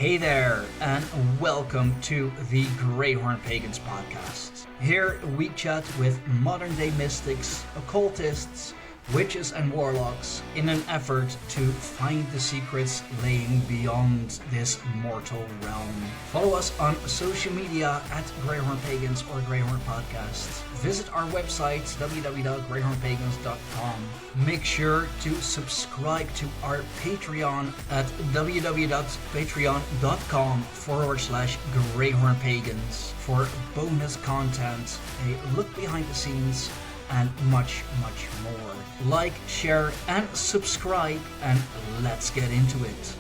Hey there, and welcome to the Greyhorn Pagans podcast. Here we chat with modern day mystics, occultists, witches, and warlocks in an effort to find the secrets laying beyond this mortal realm. Follow us on social media at Greyhorn Pagans or Greyhorn Podcasts. Visit our website www.greyhornpagans.com. Make sure to subscribe to our Patreon at www.patreon.com/Greyhorn Pagans for bonus content, a look behind the scenes, and much more. Like, share, and subscribe, and let's get into it.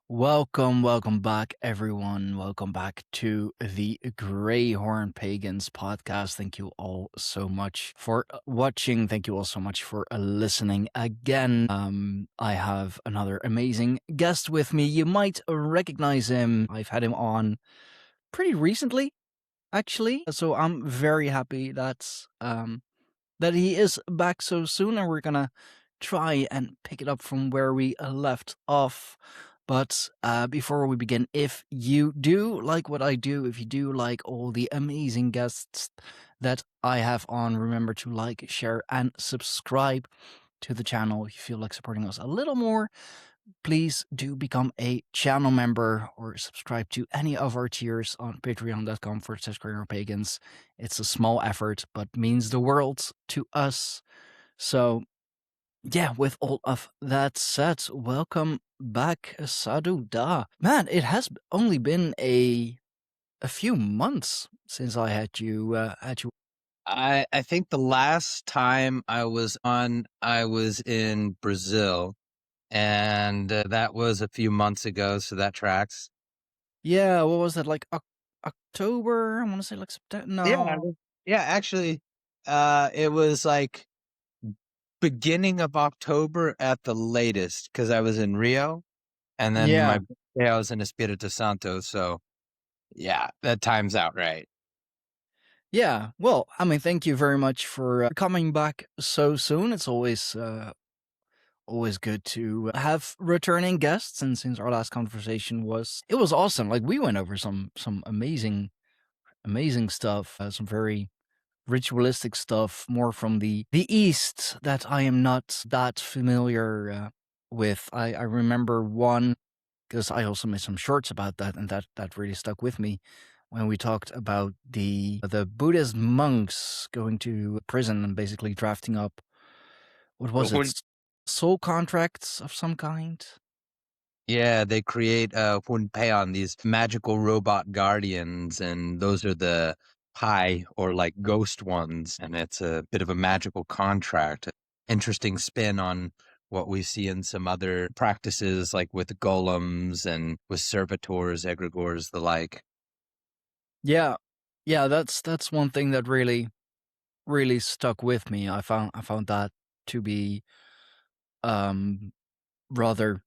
Welcome back, everyone. Welcome back to the Greyhorn Pagans podcast. Thank you all so much for watching. Thank you all so much for listening again. I have another amazing guest with me. You might recognize him. I've had him on pretty recently, actually. So I'm very happy that he is back so soon, and we're gonna try and pick it up from where we left off. But before we begin, if you do like what I do, if you do like all the amazing guests that I have on, remember to like, share, and subscribe to the channel. If you feel like supporting us a little more, please do become a channel member or subscribe to any of our tiers on patreon.com/Greyhorn-Pagans. It's a small effort, but means the world to us. So, yeah, with all of that said, welcome back, Sadhu Dah. Man, it has only been a few months since I had you. I think the last time I was on, I was in Brazil, and that was a few months ago, so that tracks. Yeah, what was that, like October? I want to say like September. No. Yeah, actually, it was like beginning of October at the latest, because I was in Rio, and then my birthday I was in Espírito Santo, so yeah, that time's out right. Yeah, well, I mean, thank you very much for coming back so soon. It's always good to have returning guests, and since our last conversation was awesome. Like, we went over some amazing stuff, some very ritualistic stuff, more from the East that I am not that familiar with. I remember one because I also made some shorts about that, and that really stuck with me when we talked about the Buddhist monks going to prison and basically drafting up, what was it, soul contracts of some kind. Yeah, they create Hunpeon, these magical robot guardians, and those are the Pai, or like ghost ones, and it's a bit of a magical contract. Interesting spin on what we see in some other practices, like with golems and with servitors, egregores, the like. Yeah, that's one thing that really stuck with me. I found that to be rather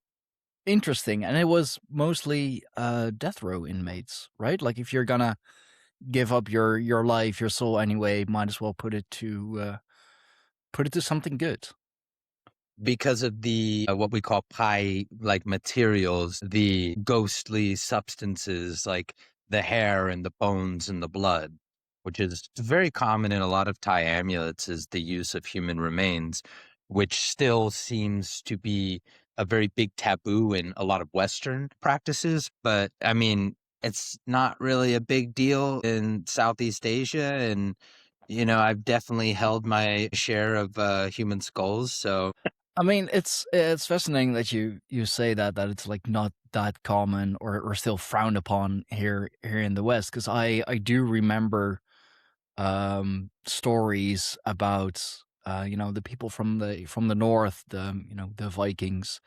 interesting, and it was mostly death row inmates, right? Like, if you're gonna give up your life, your soul anyway, might as well put it to something good. Because of the what we call Pai like materials, the ghostly substances like the hair and the bones and the blood, which is very common in a lot of Thai amulets, is the use of human remains, which still seems to be a very big taboo in a lot of Western practices. But I mean, it's not really a big deal in Southeast Asia, and I've definitely held my share of human skulls, so. I mean, it's fascinating that you say that it's like not that common or still frowned upon here in the West, because I do remember stories about the people from the north, the Vikings,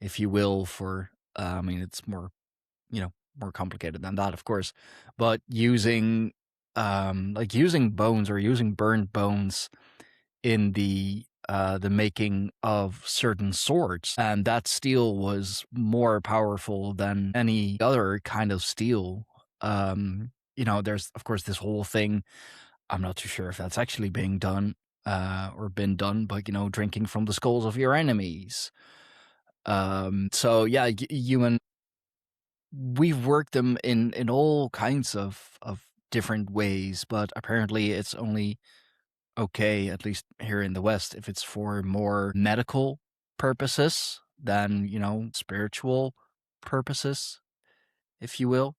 if you will. For I mean, it's more more complicated than that, of course, but using bones or using burned bones in the making of certain swords, and that steel was more powerful than any other kind of steel. There's of course this whole thing. I'm not too sure if that's actually being done or been done, but drinking from the skulls of your enemies. So yeah, human. We've worked them in all kinds of different ways, but apparently it's only okay, at least here in the West, if it's for more medical purposes than, spiritual purposes, if you will.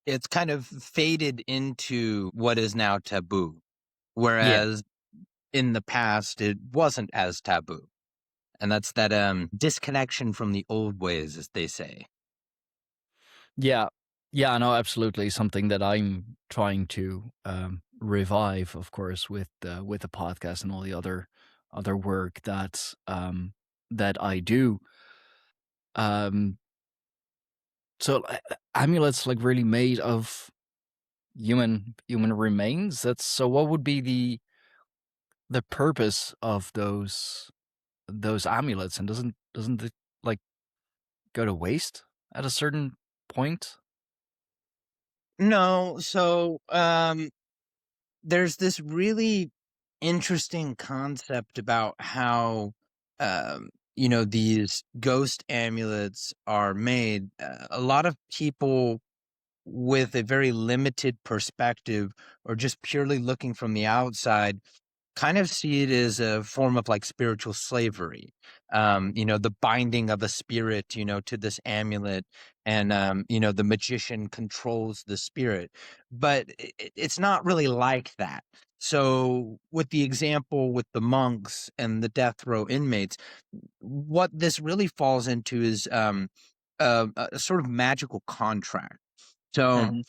It's kind of faded into what is now taboo, Yeah. whereas in the past it wasn't as taboo. And that's that disconnection from the old ways, as they say. Yeah. Yeah, no, absolutely. Something that I'm trying to revive, of course, with the podcast and all the other work that I do. Um, so amulets like really made of human remains. That's so. What would be the purpose of those amulets? And doesn't it like go to waste at a certain point? No, so there's this really interesting concept about how these ghost amulets are made. A lot of people with a very limited perspective or just purely looking from the outside kind of see it as a form of like spiritual slavery. The binding of a spirit, to this amulet, and the magician controls the spirit. But it's not really like that. So, with the example with the monks and the death row inmates, what this really falls into is a sort of magical contract. So, Hmm.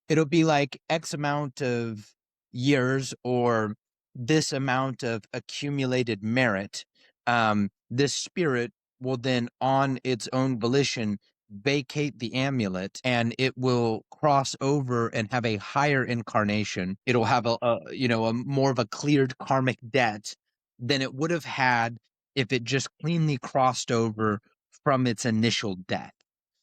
it'll be like X amount of years or this amount of accumulated merit. This spirit will then, on its own volition, vacate the amulet, and it will cross over and have a higher incarnation. It'll have a more of a cleared karmic debt than it would have had if it just cleanly crossed over from its initial death.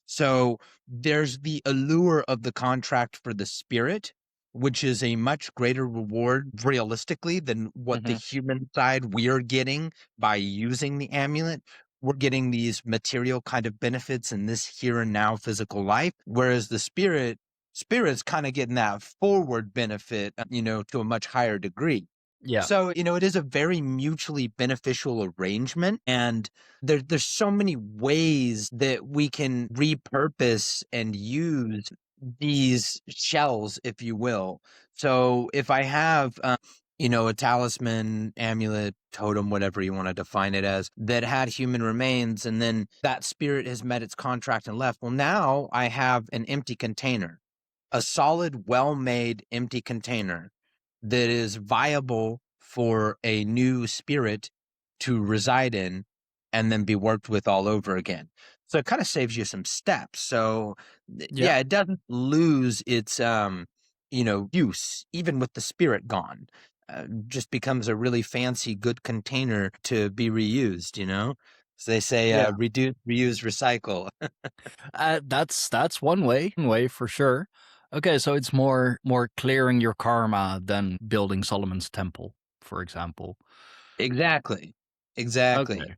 So there's the allure of the contract for the spirit, which is a much greater reward realistically than what the Hmm. human side we're getting by using the amulet. We're getting these material kind of benefits in this here and now physical life, whereas the spirit's kind of getting that forward benefit, to a much higher degree. Yeah. So, it is a very mutually beneficial arrangement. And there's so many ways that we can repurpose and use these shells, if you will. So if I have, a talisman, amulet, totem, whatever you want to define it as, that had human remains, and then that spirit has met its contract and left. Well, now I have an empty container, a solid, well-made empty container that is viable for a new spirit to reside in and then be worked with all over again. So it kind of saves you some steps. So Yeah. yeah, it doesn't lose its use even with the spirit gone. Just becomes a really fancy good container to be reused. So they say Yeah. reduce, reuse, recycle. That's one way for sure. Okay, so it's more clearing your karma than building Solomon's temple, for example. Exactly. Exactly. Okay.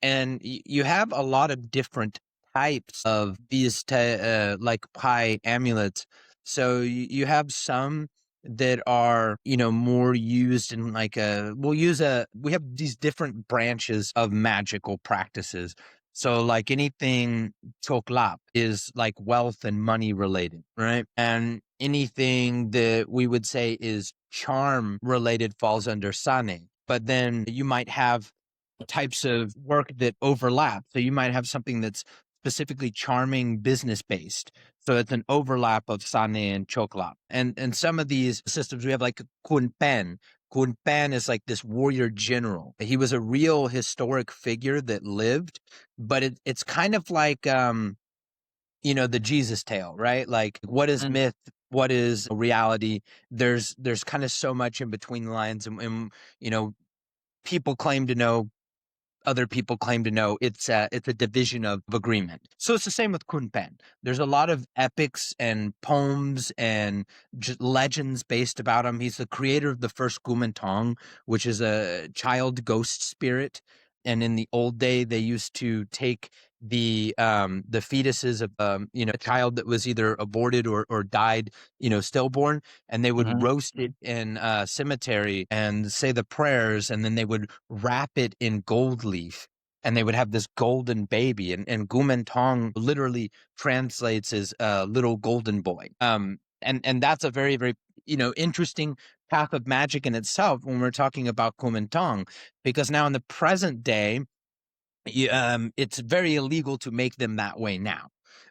And you have a lot of different types of these like pie amulets. So you have some that are more used in like we have these different branches of magical practices. So like anything choklap is like wealth and money related, right? And anything that we would say is charm related falls under sane. But then you might have types of work that overlap. So you might have something that's specifically charming business based. So it's an overlap of Sane and Choklap. And some of these systems we have like Kunpen. Kunpen is like this warrior general. He was a real historic figure that lived, but it's kind of like the Jesus tale, right? Like what is Mm. myth? What is reality? There's kind of so much in between the lines, and people claim to know, other people claim to know. It's a division of agreement. So it's the same with Kunpen. There's a lot of epics and poems and legends based about him. He's the creator of the first Kumantong, which is a child ghost spirit. And in the old day, they used to take the fetuses of a child that was either aborted or died, stillborn, and they would Mhm. roast it in a cemetery and say the prayers, and then they would wrap it in gold leaf, and they would have this golden baby. And Gumentong literally translates as little golden boy. And that's a very, very interesting path of magic in itself when we're talking about Kuomintang, because now in the present day, it's very illegal to make them that way now.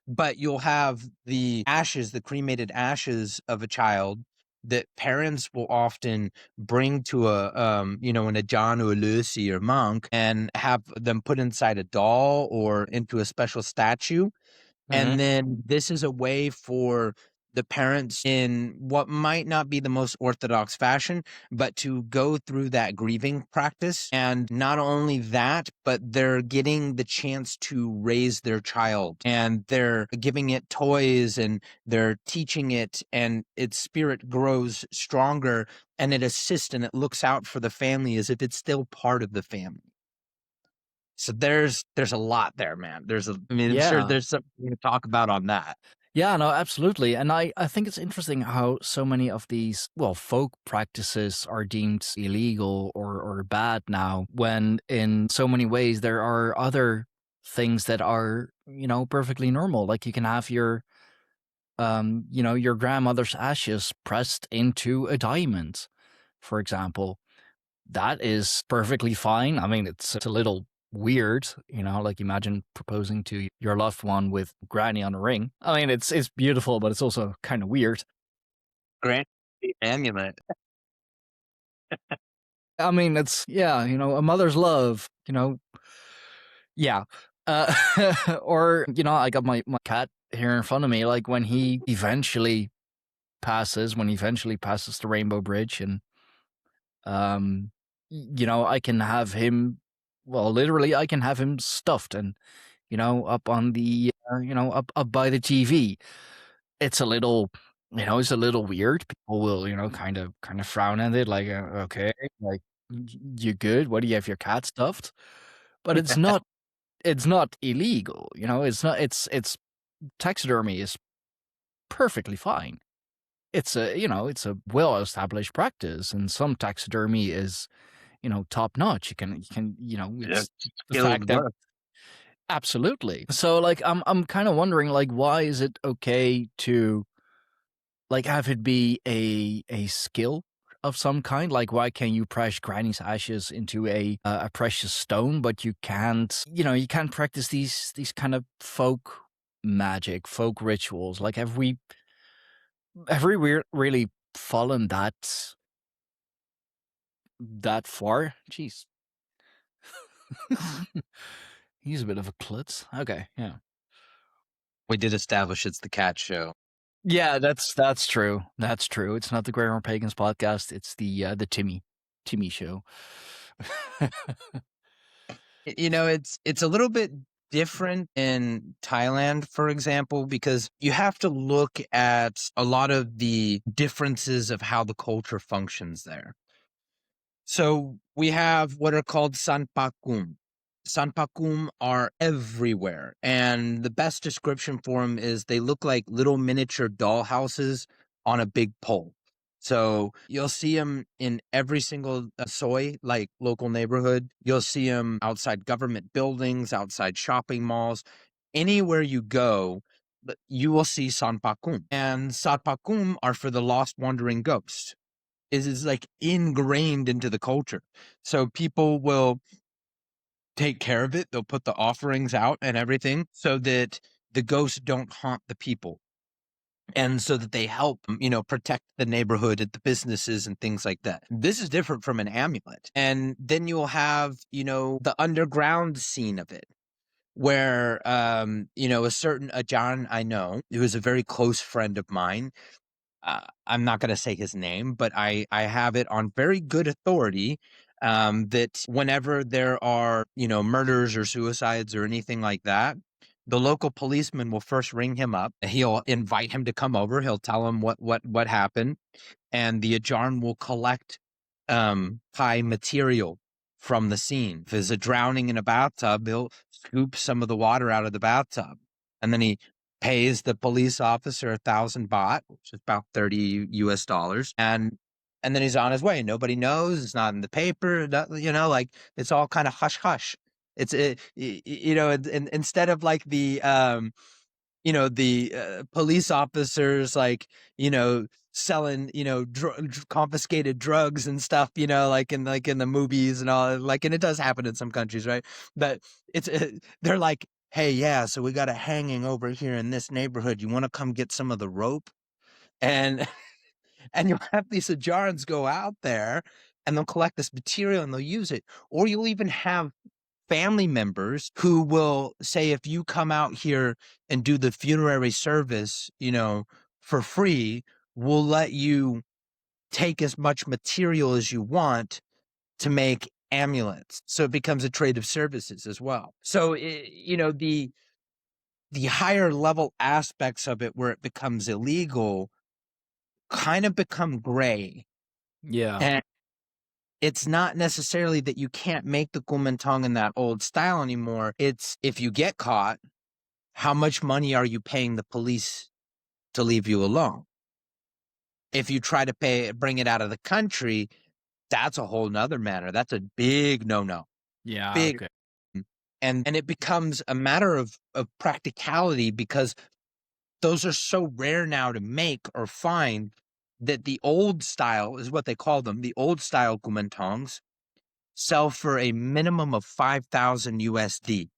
But you'll have the ashes, the cremated ashes of a child that parents will often bring to an Ajahn or a Lucy or monk, and have them put inside a doll or into a special statue. And Mhm. then this is a way for the parents, in what might not be the most orthodox fashion, but to go through that grieving practice. And not only that, but they're getting the chance to raise their child, and they're giving it toys, and they're teaching it, and its spirit grows stronger, and it assists and it looks out for the family as if it's still part of the family. So there's a lot there, man. I'm sure Yeah. there's something to talk about on that. Yeah, no, absolutely. And I think it's interesting how so many of these, well, folk practices are deemed illegal or bad now, when in so many ways there are other things that are, perfectly normal. Like you can have your grandmother's ashes pressed into a diamond, for example. That is perfectly fine. I mean, it's a little weird, like imagine proposing to your loved one with granny on a ring. I mean, it's beautiful, but it's also kind of weird. Grant the amulet. I mean, it's, yeah, a mother's love, yeah. Uh, or, I got my cat here in front of me, like when he eventually passes the Rainbow Bridge, and I can have him, well, literally I can have him stuffed and, up on the, up by the TV. It's a little, it's a little weird. People will, kind of frown at it, like, okay, like, you good? What, do you have your cat stuffed? But it's not illegal, it's taxidermy is perfectly fine. It's a well-established practice, and some taxidermy is, top notch. Yeah, It's the fact skilled that, work. absolutely. So, like, I'm kind of wondering, like, why is it okay to, like, have it be a skill of some kind? Like, why can you press granny's ashes into a precious stone, but you can't practice these kind of folk magic, folk rituals? Like, have we really fallen that far? Jeez. He's a bit of a klutz. Okay, yeah. We did establish it's the cat show. Yeah, that's true. That's true. It's not the Greyhorn Pagans podcast. It's the Timmy show. It's a little bit different in Thailand, for example, because you have to look at a lot of the differences of how the culture functions there. So we have what are called sanpakum. Sanpakum are everywhere, and the best description for them is they look like little miniature doll houses on a big pole. So you'll see them in every single soy, like local neighborhood. You'll see them outside government buildings, outside shopping malls. Anywhere you go, you will see sanpakum. And sanpakum are for the lost wandering ghosts. Is like ingrained into the culture. So people will take care of it. They'll put the offerings out and everything so that the ghosts don't haunt the people. And so that they help, protect the neighborhood and the businesses and things like that. This is different from an amulet. And then you'll have, the underground scene of it, where, a certain Ajahn I know, who is a very close friend of mine, I'm not going to say his name, but I have it on very good authority, that whenever there are, murders or suicides or anything like that, the local policeman will first ring him up. He'll invite him to come over. He'll tell him what happened, and the Ajarn will collect high material from the scene. If there's a drowning in a bathtub, he'll scoop some of the water out of the bathtub, and then he pays the police officer 1,000 baht, which is about $30, and then he's on his way. Nobody knows. It's not in the paper. Like it's all kind of hush hush. It's and instead of like the police officers like selling confiscated drugs and stuff, like in the movies and all, like, and it does happen in some countries, right? But they're like, hey, yeah, so we got a hanging over here in this neighborhood. You want to come get some of the rope? And and you'll have these Ajars go out there and they'll collect this material and they'll use it. Or you'll even have family members who will say, if you come out here and do the funerary service, for free, we'll let you take as much material as you want to make amulets. So it becomes a trade of services as well. So, the higher level aspects of it where it becomes illegal kind of become gray. Yeah. And it's not necessarily that you can't make the kumentang in that old style anymore. It's if you get caught, how much money are you paying the police to leave you alone? If you try to bring it out of the country, that's a whole nother matter. That's a big no-no. Yeah. Big. Okay. And it becomes a matter of practicality because those are so rare now to make or find that the old style is what they call them. The old style kumentangs sell for a minimum of 5,000 USD,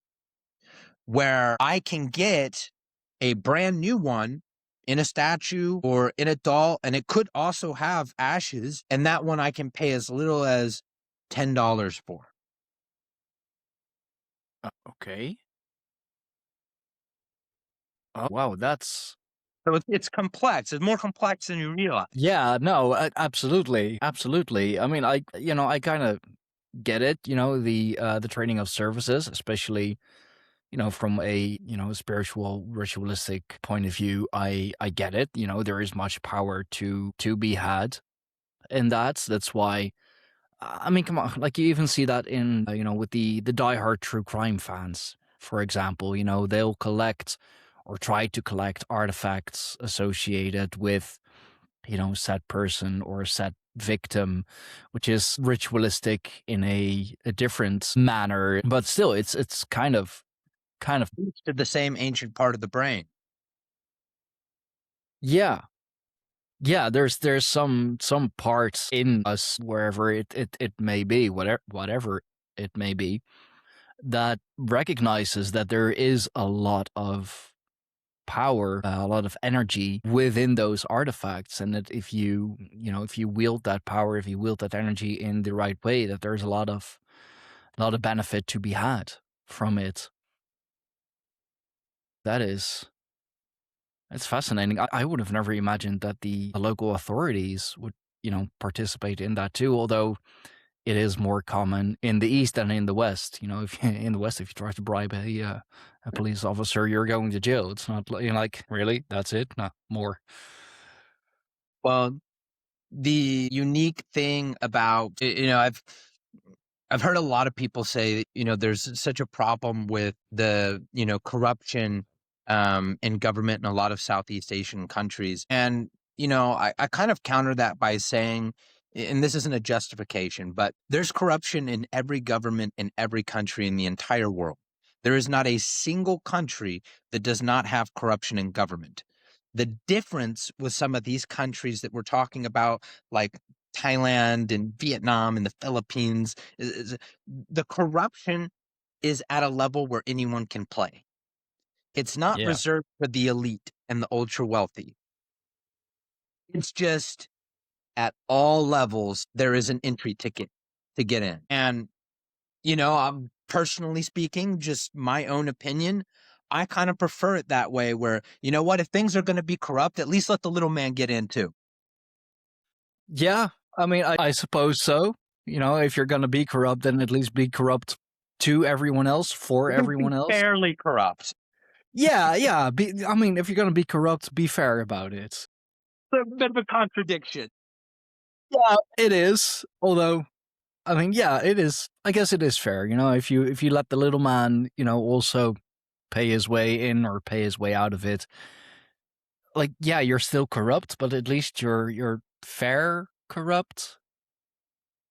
where I can get a brand new one in a statue or in a doll, and it could also have ashes, and that one I can pay as little as $10 for. Okay. Oh, wow. That's So it's complex. It's more complex than you realize. yeah. No. Absolutely. Absolutely. I mean, I kind of get it. The trading of services, especially from a spiritual ritualistic point of view. I get it. There is much power to be had in that. That's why. I mean, come on. Like you even see that in with the diehard true crime fans, for example. They'll collect or try to collect artifacts associated with said person or said victim, which is ritualistic in a different manner, but still, it's kind of To the same ancient part of the brain. yeah. Yeah, there's some parts in us, wherever it may be, whatever it may be, that recognizes that there is a lot of power, a lot of energy within those artifacts, and that if you wield that power, if you wield that energy in the right way, that there's a lot of benefit to be had from it. That is, it's fascinating. I would have never imagined that the local authorities would participate in that too. Although it is more common in the East than in the West. If in the West, if you try to bribe a police officer, you're going to jail. It's not like really, that's it. No more. Well, the unique thing about, I've heard a lot of people say, there's such a problem with the, corruption in government in a lot of Southeast Asian countries. And, I kind of counter that by saying, and this isn't a justification, but there's corruption in every government in every country in the entire world. There is not a single country that does not have corruption in government. The difference with some of these countries that we're talking about, like Thailand and Vietnam and the Philippines, is the corruption is at a level where anyone can play. It's not Yeah. reserved for the elite and the ultra wealthy. It's just at all levels, there is an entry ticket to get in. And, I'm personally speaking, just my own opinion, I kind of prefer it that way where, you know what, if things are going to be corrupt, at least let the little man get in too. Yeah. I mean, I suppose so. If you're going to be corrupt, then at least be corrupt to everyone else, for It can be everyone else. fairly corrupt. Yeah, yeah. I mean, if you're going to be corrupt, be fair about it. It's a bit of a contradiction. Yeah, it is. Although, I mean, yeah, it is. I guess it is fair, if you let the little man, also pay his way in or pay his way out of it. Like, yeah, you're still corrupt, but at least you're fair corrupt.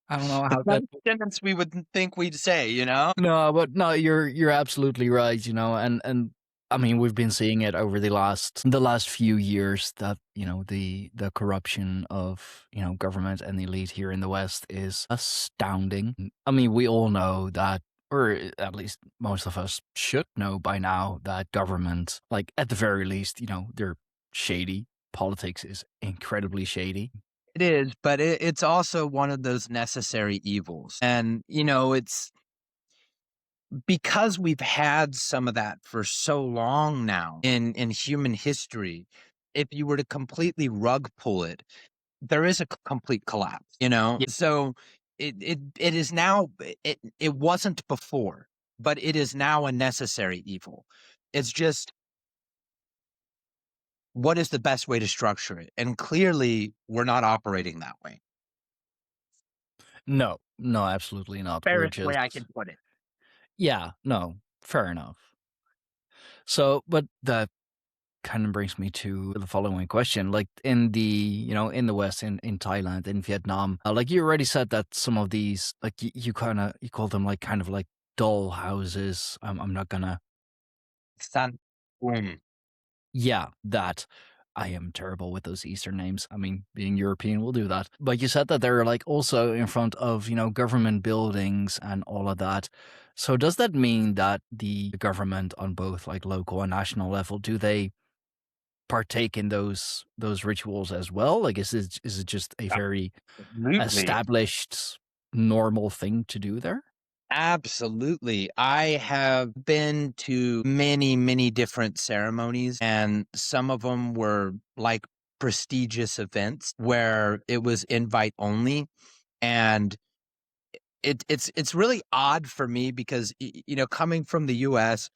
I don't know The how that. same sentence we would think we'd say, you know? No, but no, you're absolutely right, and I mean, we've been seeing it over the last few years that, the corruption of, government and elite here in the West is astounding. I mean, we all know that, or at least most of us should know by now, that government, like, at the very least, they're shady. Politics is incredibly shady. It is, but it's also one of those necessary evils. And, it's because we've had some of that for so long now in human history. If you were to completely rug pull it, there is a complete collapse, you know? Yeah. So it is now, it wasn't before, but it is now a necessary evil. It's just, what is the best way to structure it? And clearly, we're not operating that way. No, no, absolutely not. We're Fairest way I just, can put it. yeah, no, fair enough. So, but that kind of brings me to the following question. Like, in the West, in Thailand, in Vietnam, like, you already said that some of these, like, you call them, like, kind of like doll houses. I'm not gonna, San boom. yeah, that. I am terrible with those Eastern names. I mean, being European will do that. But you said that they're, like, also in front of, government buildings and all of that. So does that mean that the government on both, like, local and national level, do they partake in those rituals as well? Like, is it just a very Absolutely. established, normal thing to do there? Absolutely. I have been to many, many different ceremonies, and some of them were like prestigious events where it was invite only. And it's really odd for me because coming from the US,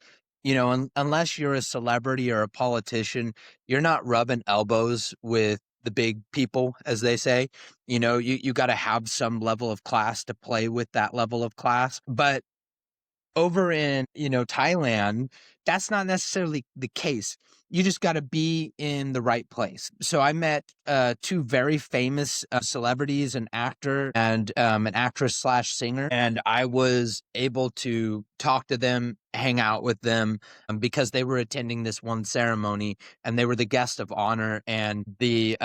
unless you're a celebrity or a politician, you're not rubbing elbows with the big people, as they say. You got to have some level of class to play with that level of class. But over in, Thailand, that's not necessarily the case. You just got to be in the right place. So I met two very famous celebrities, an actor and an actress slash singer, and I was able to talk to them, hang out with them, because they were attending this one ceremony and they were the guest of honor. And the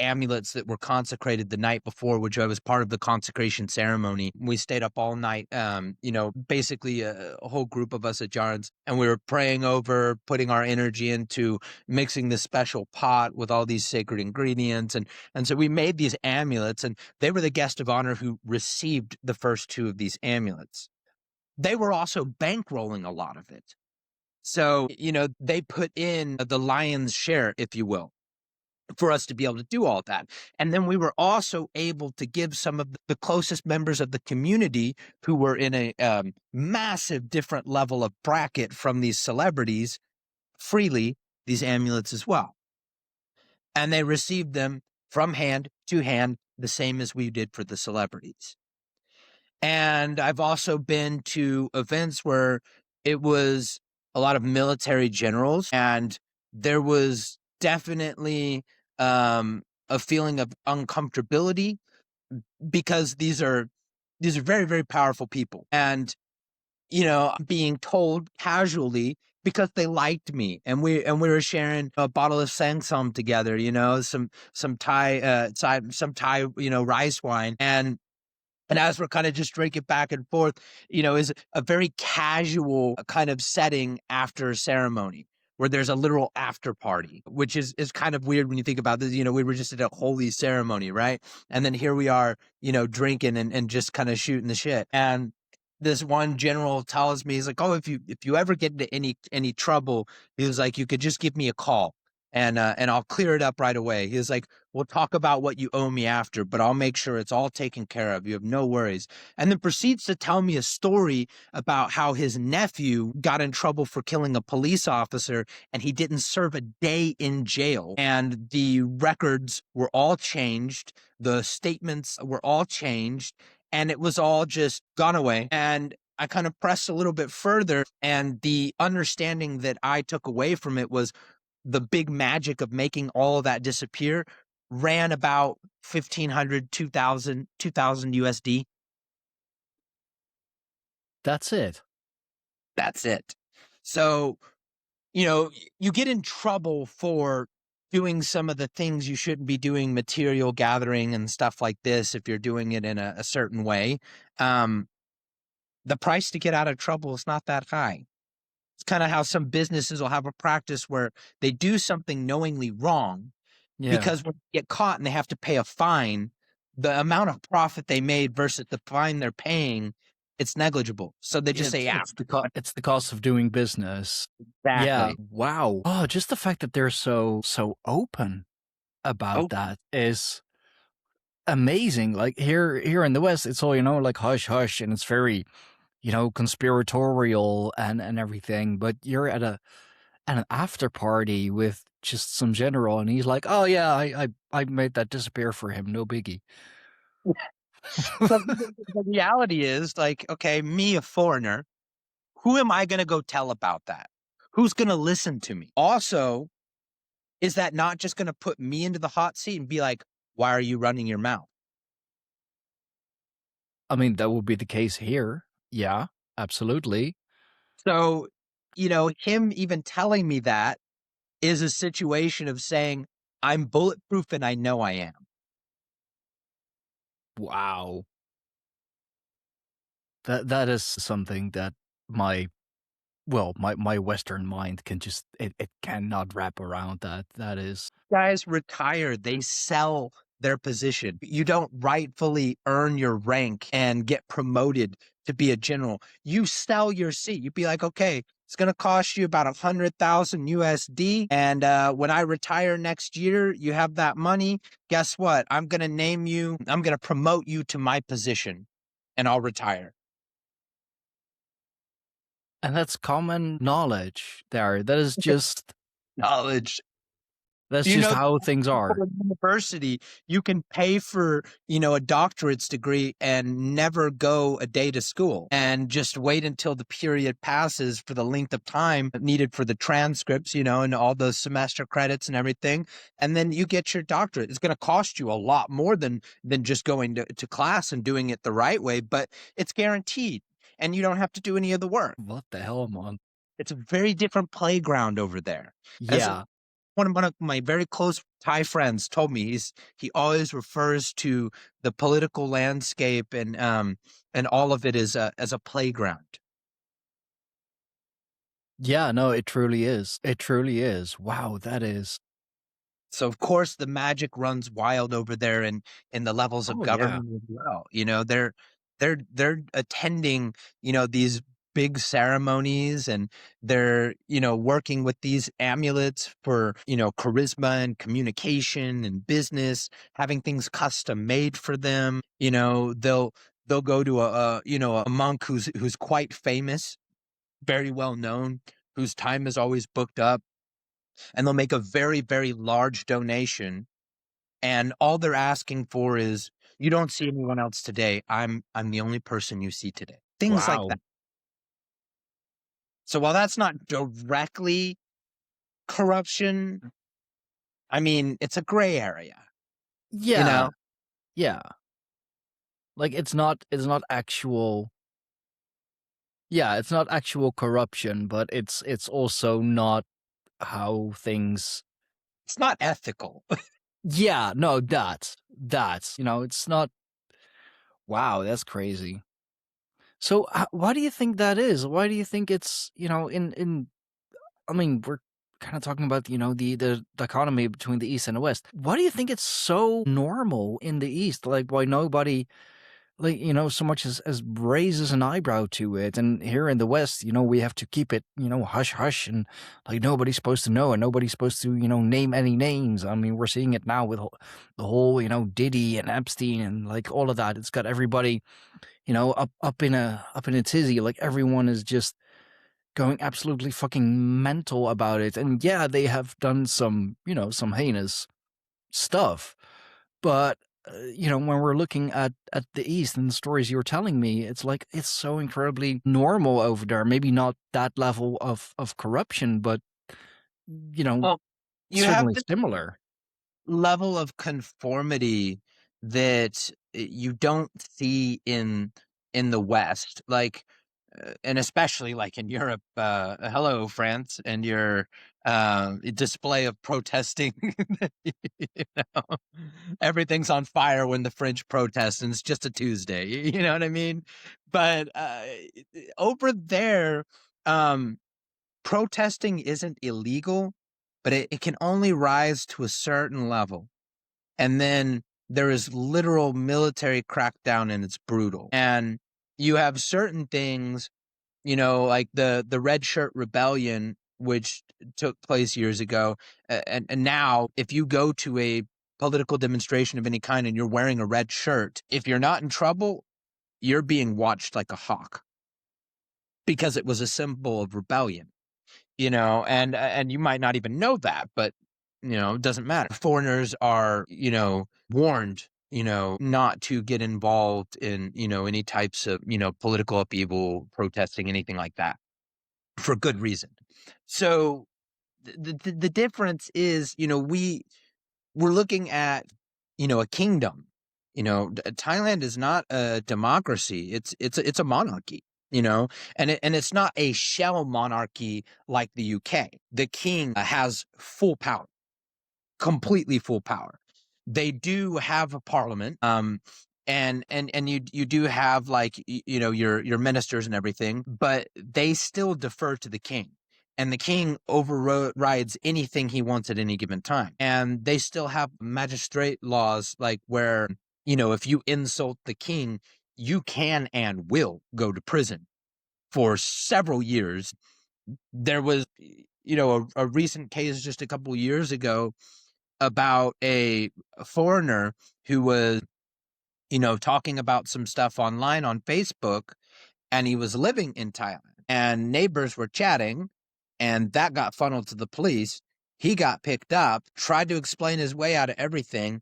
amulets that were consecrated the night before, which I was part of the consecration ceremony, we stayed up all night. Basically a whole group of us at Jarns, and we were praying over, putting our energy into mixing this special pot with all these sacred ingredients, and so we made these amulets, and they were the guest of honor who received the first two of these amulets. They were also bankrolling a lot of it. So, they put in the lion's share, if you will, for us to be able to do all that. And then we were also able to give some of the closest members of the community who were in a massive different level of bracket from these celebrities freely these amulets as well. And they received them from hand to hand, the same as we did for the celebrities. And I've also been to events where it was a lot of military generals, and there was definitely a feeling of uncomfortability because these are very, very powerful people. And, being told casually because they liked me, and we were sharing a bottle of Sangsam together, some Thai rice wine, and as we're kind of just drinking back and forth, is a very casual kind of setting after a ceremony where there's a literal after party, which is kind of weird when you think about this. We were just at a holy ceremony, right? And then here we are, drinking and just kind of shooting the shit. And this one general tells me, he's like, "Oh, if you ever get into any trouble," he was like, "you could just give me a call, and I'll clear it up right away." He was like, "We'll talk about what you owe me after, but I'll make sure it's all taken care of. You have no worries." And then proceeds to tell me a story about how his nephew got in trouble for killing a police officer, and he didn't serve a day in jail. And the records were all changed. The statements were all changed. and it was all just gone away. And I kind of pressed a little bit further, and the understanding that I took away from it was the big magic of making all of that disappear ran about 1500, 2000 USD. That's it. That's it. So, you get in trouble for doing some of the things you shouldn't be doing, material gathering and stuff like this, if you're doing it in a certain way. Um, the price to get out of trouble is not that high. It's kind of how some businesses will have a practice where they do something knowingly wrong, Yeah. because when they get caught and they have to pay a fine, the amount of profit they made versus the fine they're paying, it's negligible. So they just say, It's yeah, it's the cost of doing business. Yeah. exactly. Wow. Oh, just the fact that they're so open about Oh, that is amazing. Like here in the West, it's all, like hush hush, and it's very, conspiratorial and everything. But you're at an after party with just some general, and he's like, "Oh yeah, I made that disappear for him. No biggie." so the reality is, like, okay, me, a foreigner, who am I going to go tell about that? Who's going to listen to me? Also, is that not just going to put me into the hot seat and be like, why are you running your mouth? I mean, that would be the case here. Yeah, absolutely. So, him even telling me that is a situation of saying, I'm bulletproof and I know I am. Wow. That is something that my my Western mind can just it cannot wrap around that. That is Guys retire, they sell their position. You don't rightfully earn your rank and get promoted to be a general. You sell your seat. You'd be like, okay, it's going to cost you about 100,000 USD. And when I retire next year, you have that money. Guess what? I'm going to I'm going to promote you to my position and I'll retire. and that's common knowledge there. That is just Knowledge. that's You just know, how things for are. a university, you can pay for, a doctorate's degree and never go a day to school and just wait until the period passes for the length of time needed for the transcripts, and all those semester credits and everything. And then you get your doctorate. It's going to cost you a lot more than just going to class and doing it the right way, but it's guaranteed and you don't have to do any of the work. What the hell, man? It's a very different playground over there. As Yeah. one of my very close Thai friends told me, he always refers to the political landscape and all of it as a playground. Yeah, no, it truly is. It truly is. Wow, that is. So of course the magic runs wild over there in the levels of Oh yeah. government as well. They're attending, these big ceremonies, and they're, working with these amulets for, charisma and communication and business, having things custom made for them. They'll go to a monk who's quite famous, very well known, whose time is always booked up, and they'll make a very, very large donation. And all they're asking for is, you don't see anyone else today. I'm the only person you see today. Things like that. Wow. So while that's not directly corruption, I mean, it's a gray area, you Yeah. know? Yeah. Like it's not actual. Yeah, it's not actual corruption, but it's also not how things. It's not ethical. Yeah, no, that's it's not. Wow, that's crazy. So, why do you think that is? Why do you think it's in? I mean, we're kind of talking about the dichotomy between the East and the West. Why do you think it's so normal in the East? Like, why nobody like so much as raises an eyebrow to it, and here in the West, we have to keep it hush hush, and like nobody's supposed to know, and nobody's supposed to name any names. I mean, we're seeing it now with the whole Diddy and Epstein and like all of that. It's got everybody up in a tizzy. Like everyone is just going absolutely fucking mental about it. And yeah, they have done some heinous stuff, but when we're looking at the East and the stories you were telling me, it's like it's so incredibly normal over there. Maybe not that level of corruption, but you know, Well, you have certainly this similar. level of conformity that you don't see in the West, like, and especially like in Europe. Hello, France, and your display of protesting. you know, everything's on fire when the French protest, and it's just a Tuesday. You know what I mean? But over there, um, protesting isn't illegal, but it can only rise to a certain level. And then there is literal military crackdown and it's brutal. And you have certain things, like the Red Shirt Rebellion, which took place years ago. And now, if you go to a political demonstration of any kind and you're wearing a red shirt, if you're not in trouble, you're being watched like a hawk because it was a symbol of rebellion. And you might not even know that, but it doesn't matter. Foreigners are, warned, not to get involved in, any types of, political upheaval, protesting, anything like that, for good reason. So the difference is, we're looking at, a kingdom. Thailand is not a democracy. It's a monarchy, and it's not a shell monarchy like the UK. The king has full power, completely full power. They do have a parliament, and you do have, like, your ministers and everything, but they still defer to the king. And the king overrides anything he wants at any given time. And they still have magistrate laws, like, where, if you insult the king, you can and will go to prison for several years. There was, a recent case just a couple years ago about a foreigner who was, talking about some stuff online on Facebook, and he was living in Thailand, and neighbors were chatting, and that got funneled to the police. He got picked up, tried to explain his way out of everything.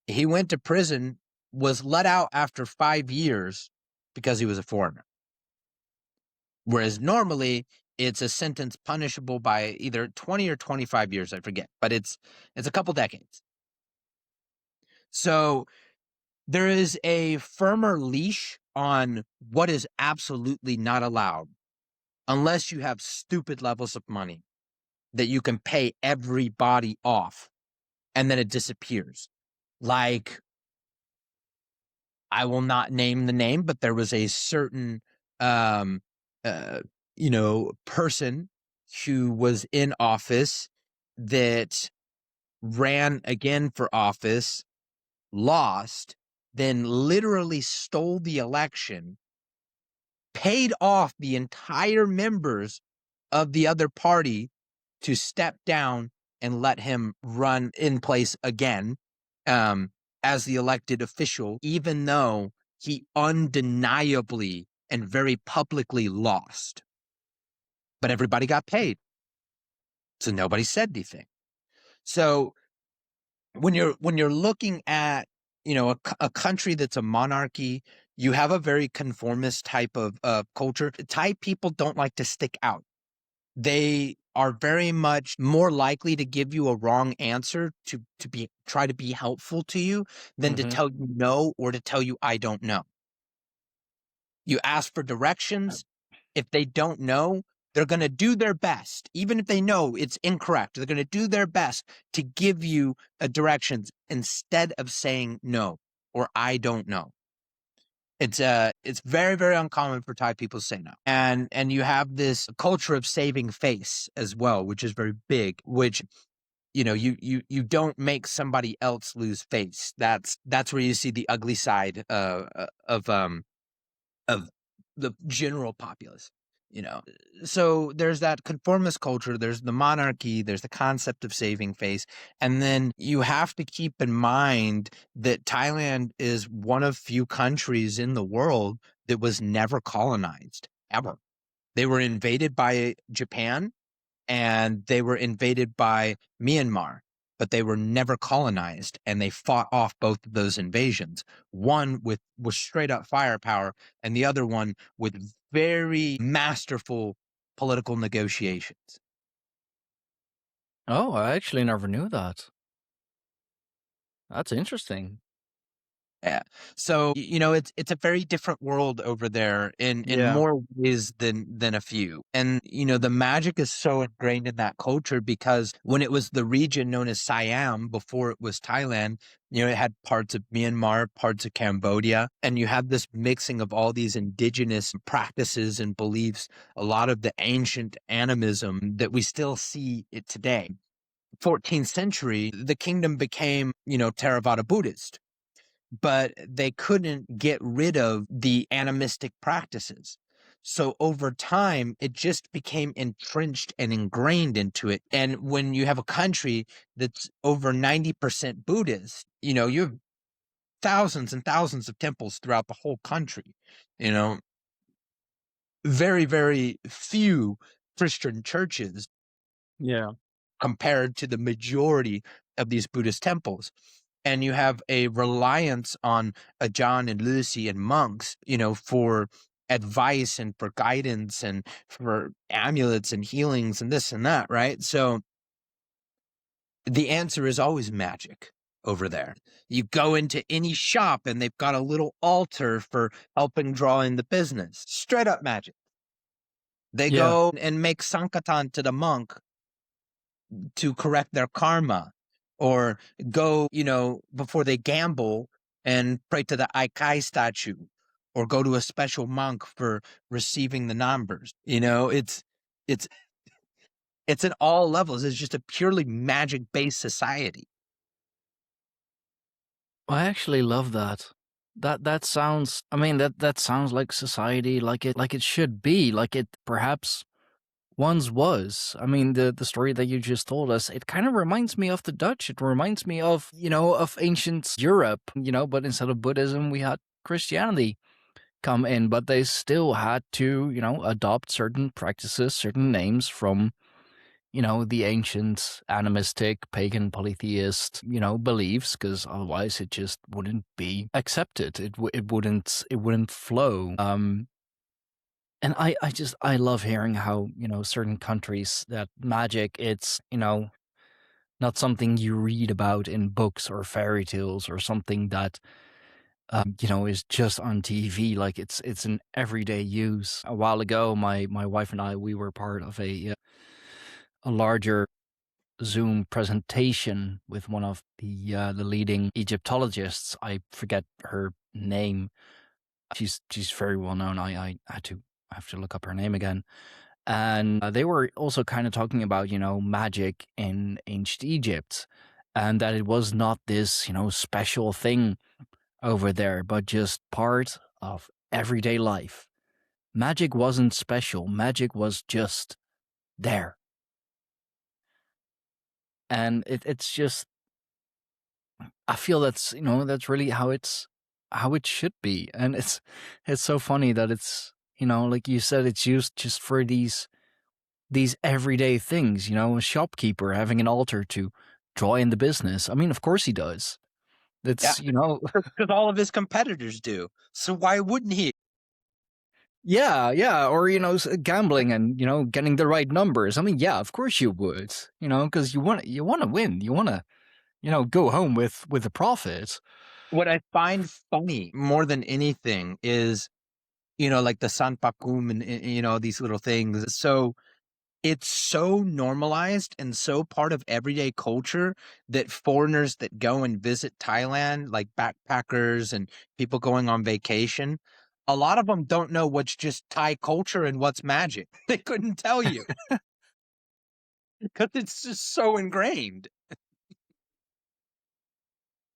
He went to prison, was let out after 5 years because he was a foreigner. Whereas normally it's a sentence punishable by either 20 or 25 years, I forget, but it's a couple decades. So there is a firmer leash on what is absolutely not allowed, unless you have stupid levels of money that you can pay everybody off and then it disappears. Like, I will not name the name, but there was a certain, um, person who was in office that ran again for office, lost, then literally stole the election, paid off the entire members of the other party to step down and let him run in place again, as the elected official, even though he undeniably and very publicly lost. But everybody got paid, so nobody said anything. So when you're looking at, a country that's a monarchy, you have a very conformist type of culture. Thai people don't like to stick out. They are very much more likely to give you a wrong answer to try to be helpful to you than to Hmm. tell you no, or to tell you I don't know. You ask for directions. If they don't know, they're going to do their best. Even if they know it's incorrect, they're going to do their best to give you directions instead of saying no or I don't know. It's very, very uncommon for Thai people to say no. And you have this culture of saving face as well, which is very big, which, you don't make somebody else lose face. That's where you see the ugly side of the general populace. So there's that conformist culture, there's the monarchy, there's the concept of saving face. And then you have to keep in mind that Thailand is one of few countries in the world that was never colonized, ever. They were invaded by Japan, and they were invaded by Myanmar. but they were never colonized, and they fought off both of those invasions. One with straight up firepower, and the other one with very masterful political negotiations. Oh, I actually never knew that. That's interesting. Yeah. So, it's a very different world over there in Yeah. more ways than a few. And, the magic is so ingrained in that culture because when it was the region known as Siam before it was Thailand, it had parts of Myanmar, parts of Cambodia, and you have this mixing of all these indigenous practices and beliefs, a lot of the ancient animism that we still see it today. 14th century, the kingdom became, Theravada Buddhist, but they couldn't get rid of the animistic practices. So over time, it just became entrenched and ingrained into it. And when you have a country that's over 90% Buddhist, you have thousands and thousands of temples throughout the whole country, you know, very, very few Christian churches Yeah. compared to the majority of these Buddhist temples. And you have a reliance on Ajahn and Lucy and monks, for advice and for guidance and for amulets and healings and this and that, right? So the answer is always magic over there. You go into any shop and they've got a little altar for helping draw in the business. Straight up magic. They Yeah. go and make sankatan to the monk to correct their karma, or go, before they gamble and pray to the Aikai statue, or go to a special monk for receiving the numbers. It's it's at all levels. It's just a purely magic based society. I actually love that. That sounds, I mean, that sounds like society, like it should be, like it perhaps once was. I mean, the story that you just told us, it kind of reminds me of the Dutch. It reminds me of, of ancient Europe, but instead of Buddhism, we had Christianity come in, but they still had to, adopt certain practices, certain names from, the ancient animistic, pagan, polytheist, beliefs, because otherwise it just wouldn't be accepted. It wouldn't flow. And I love hearing how, certain countries that magic, it's, not something you read about in books or fairy tales or something that, is just on TV. Like it's an everyday use. A while ago, my wife and I, we were part of a larger Zoom presentation with one of the leading Egyptologists. I forget her name. She's very well known. I have to look up her name again. And they were also kind of talking about, magic in ancient Egypt, and that it was not this, special thing over there, but just part of everyday life. Magic wasn't special. Magic was just there. And it's just, I feel that's, that's really how it should be. And it's so funny that it's, like you said, it's used just for these everyday things, a shopkeeper having an altar to draw in the business. I mean, of course he does. Yeah, That's, because all of his competitors do. So why wouldn't he? yeah, yeah. Or, gambling and, getting the right numbers. I mean, yeah, of course you would, because you want to win. You want to, go home with a profit. What I find funny more than anything is, like the Sanpakum and, these little things. So it's so normalized and so part of everyday culture that foreigners that go and visit Thailand, like backpackers and people going on vacation, a lot of them don't know what's just Thai culture and what's magic. They couldn't tell you because it's just so ingrained.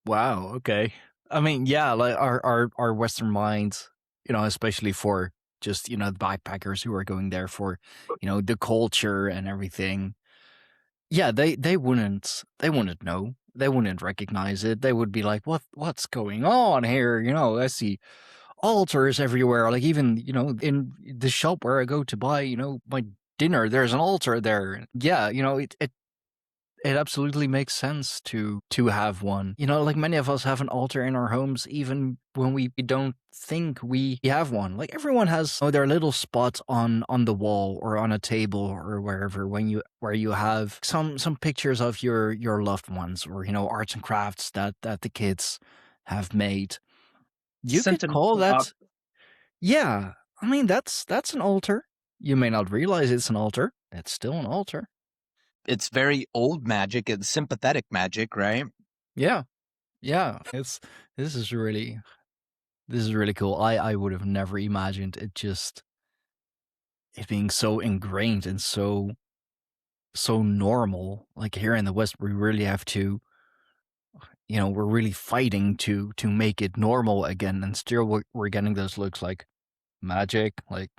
Wow. Okay. I mean, yeah, like our Western minds, especially for just the backpackers who are going there for the culture and everything. Yeah, they wouldn't know. They wouldn't recognize it. They would be like, what's going on here? I see altars everywhere. Like even in the shop where I go to buy my dinner, there's an altar there. Yeah, it absolutely makes sense to have one. You know, like many of us have an altar in our homes, even when we don't think we have one. Like everyone has their little spot on the wall or on a table or wherever where you have some pictures of your loved ones, or arts and crafts that the kids have made. You could call Sentimental that, yeah. I mean, that's an altar. You may not realize it's an altar. It's still an altar. It's very old magic. It's sympathetic magic, right? Yeah. Yeah. This is really this is really cool. I would have never imagined it being so ingrained and so normal. Like here in the West, we really have to, we're really fighting to make it normal again, and still we're getting those looks like magic. Like,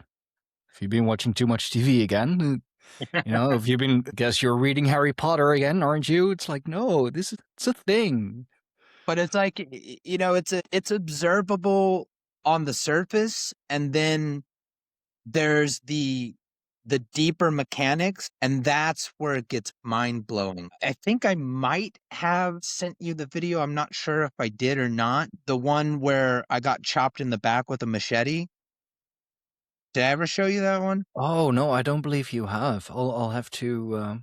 if you've been watching too much TV again, if you've been, guess you're reading Harry Potter again, aren't you? It's like, no, it's a thing. But it's like, it's observable on the surface, and then there's the deeper mechanics, and that's where it gets mind blowing. I think I might have sent you the video. I'm not sure if I did or not. The one where I got chopped in the back with a machete. Did I ever show you that one? Oh no, I don't believe you have. I'll have to.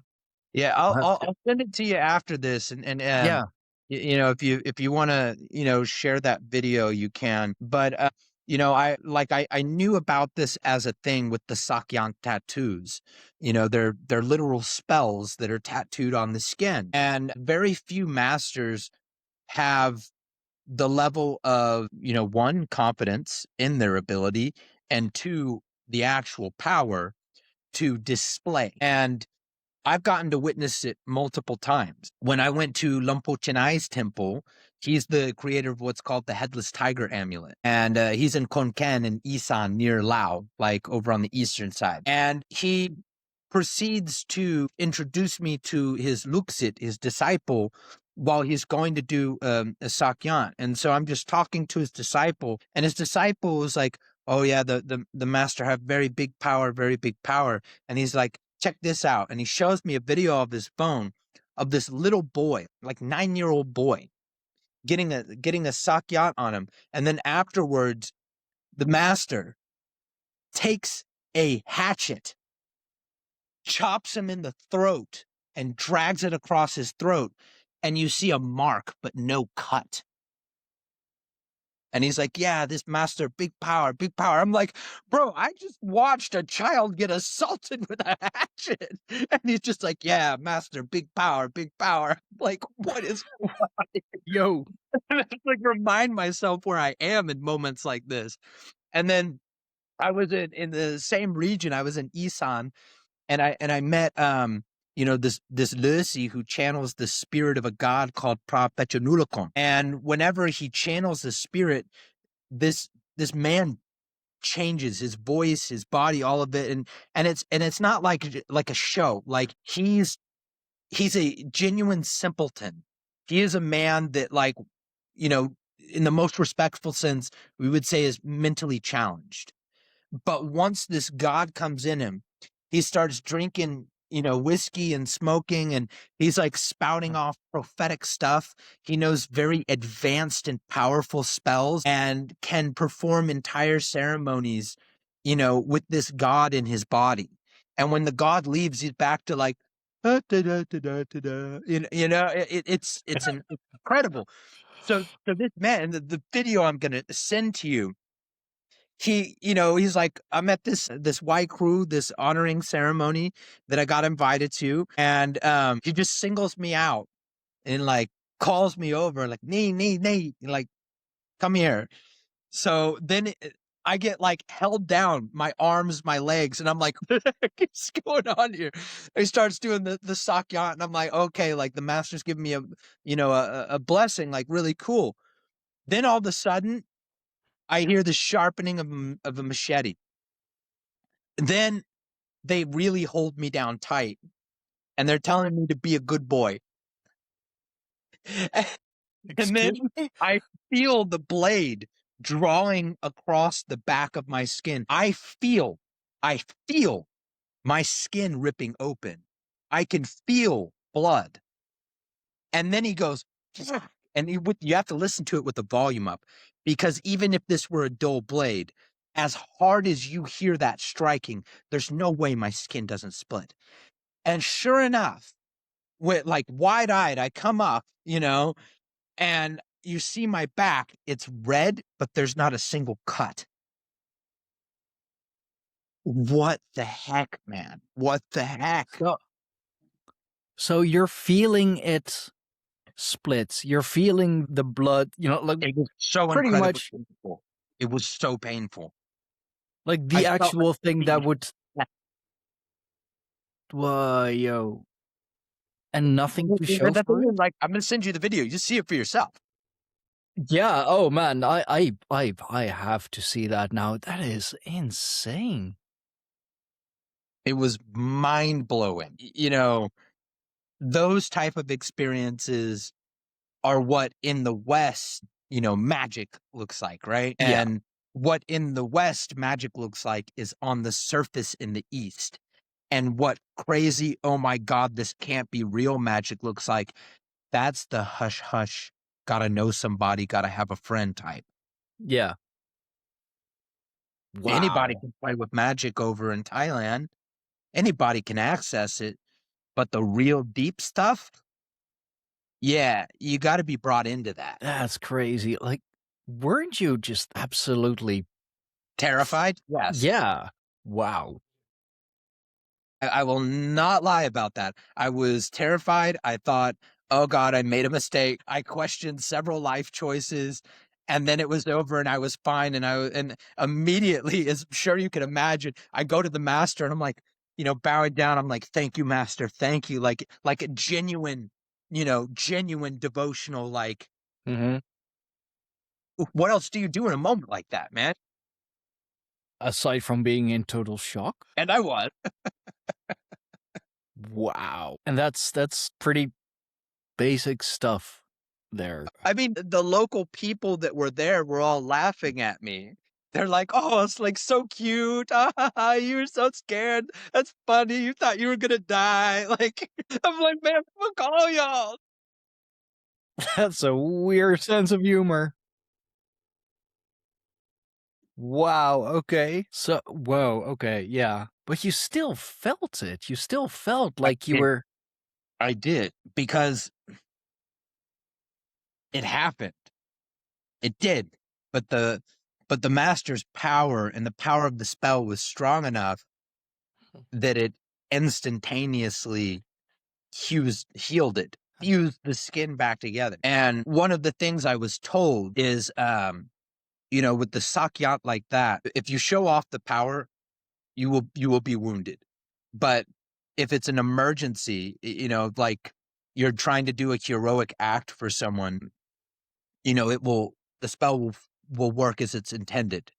Yeah, I'll have to. I'll send it to you after this, and Yeah. if you want to share that video, you can. But I knew about this as a thing with the Sakyan tattoos. They're literal spells that are tattooed on the skin, and very few masters have the level of one, confidence in their ability, and two, the actual power to display. And I've gotten to witness it multiple times. When I went to Lumpo Chenai's temple, he's the creator of what's called the Headless Tiger Amulet. And he's in Konkan in Isan near Lao, like over on the eastern side. And he proceeds to introduce me to his Luksit, his disciple, while he's going to do a Sakyan. And so I'm just talking to his disciple, and his disciple was like, oh yeah, the master have very big power, very big power. And he's like, check this out. And he shows me a video of his phone of this little boy, like 9-year-old boy, getting a Sakyat on him. And then afterwards, the master takes a hatchet, chops him in the throat, and drags it across his throat. And you see a mark, but no cut. And he's like, yeah, this master, big power, big power. I'm like, bro, I just watched a child get assaulted with a hatchet. And he's just like, yeah, master, big power, big power. Like, what is Yo. I just like remind myself where I am in moments like this. And then I was in the same region. I was in Isan, and I met this Lucy who channels the spirit of a god called Prapechanulakon. And whenever he channels the spirit, this man changes his voice, his body, all of it, and it's not like a show. Like he's a genuine simpleton. He is a man that, like, in the most respectful sense, we would say is mentally challenged. But once this God comes in him, he starts drinking, whiskey and smoking, and he's like spouting off prophetic stuff. He knows very advanced and powerful spells and can perform entire ceremonies, with this God in his body. And when the God leaves, he's back to like, "Ah, da, da, da, da, da, da." It's incredible. So this man, the video I'm going to send to you, he's like, I'm at this white crew, this honoring ceremony that I got invited to, and he just singles me out and like calls me over, like, nee, like, come here. So then I get like held down, my arms, my legs, and I'm like, what the heck is going on here? And he starts doing the sakyat, and I'm like, okay, like the master's giving me a blessing, like really cool. Then all of a sudden, I hear the sharpening of a machete. Then they really hold me down tight, and they're telling me to be a good boy. And then Excuse me. I feel the blade drawing across the back of my skin. I feel my skin ripping open. I can feel blood. And then he goes, and you have to listen to it with the volume up, because even if this were a dull blade, as hard as you hear that striking, there's no way my skin doesn't split. And sure enough, with like wide eyed, I come up, and you see my back. It's red, but there's not a single cut. What the heck, man? What the heck? So you're feeling it splits. You're feeling the blood, like It was so pretty incredibly much painful. It was so painful. like I the felt like actual thing that being would, whoa, yo, and nothing to show and the for thing it. is, like, I'm gonna send you the video. You see it for yourself. Yeah. Oh man, I have to see that now. That is insane. It was mind blowing. Those type of experiences are what in the West, magic looks like, right? Yeah. And what in the West magic looks like is on the surface in the East. And what crazy, oh my God, this can't be real magic looks like, that's the hush hush, gotta know somebody, gotta have a friend type. Yeah. Anybody Wow. can play with magic over in Thailand. Anybody can access it. But the real deep stuff, yeah, you got to be brought into that. That's crazy. Like, weren't you just absolutely Terrified? Yes. yeah. Wow. I will not lie about that. I was terrified. I thought, oh God, I made a mistake. I questioned several life choices, and then it was over and I was fine. And immediately, as I'm sure you can imagine, I go to the master and I'm like, bowing down. I'm like, thank you, master. Thank you. Like a genuine, genuine devotional, like, Mhm. what else do you do in a moment like that, man? Aside from being in total shock? And I was. Wow. And that's pretty basic stuff there. I mean, the local people that were there were all laughing at me. They're like, "Oh, it's like so cute. You were so scared. That's funny. You thought you were gonna die." Like, I'm like, man, fuck all y'all. That's a weird sense of humor. Wow, okay. So whoa, okay, yeah. But you still felt it. You still felt I like you did. were I did because it happened. It did, but the master's power and the power of the spell was strong enough that it instantaneously healed it, fused the skin back together. And one of the things I was told is, with the sakyat like that, if you show off the power, you will be wounded. But if it's an emergency, like you're trying to do a heroic act for someone, the spell will work as it's intended.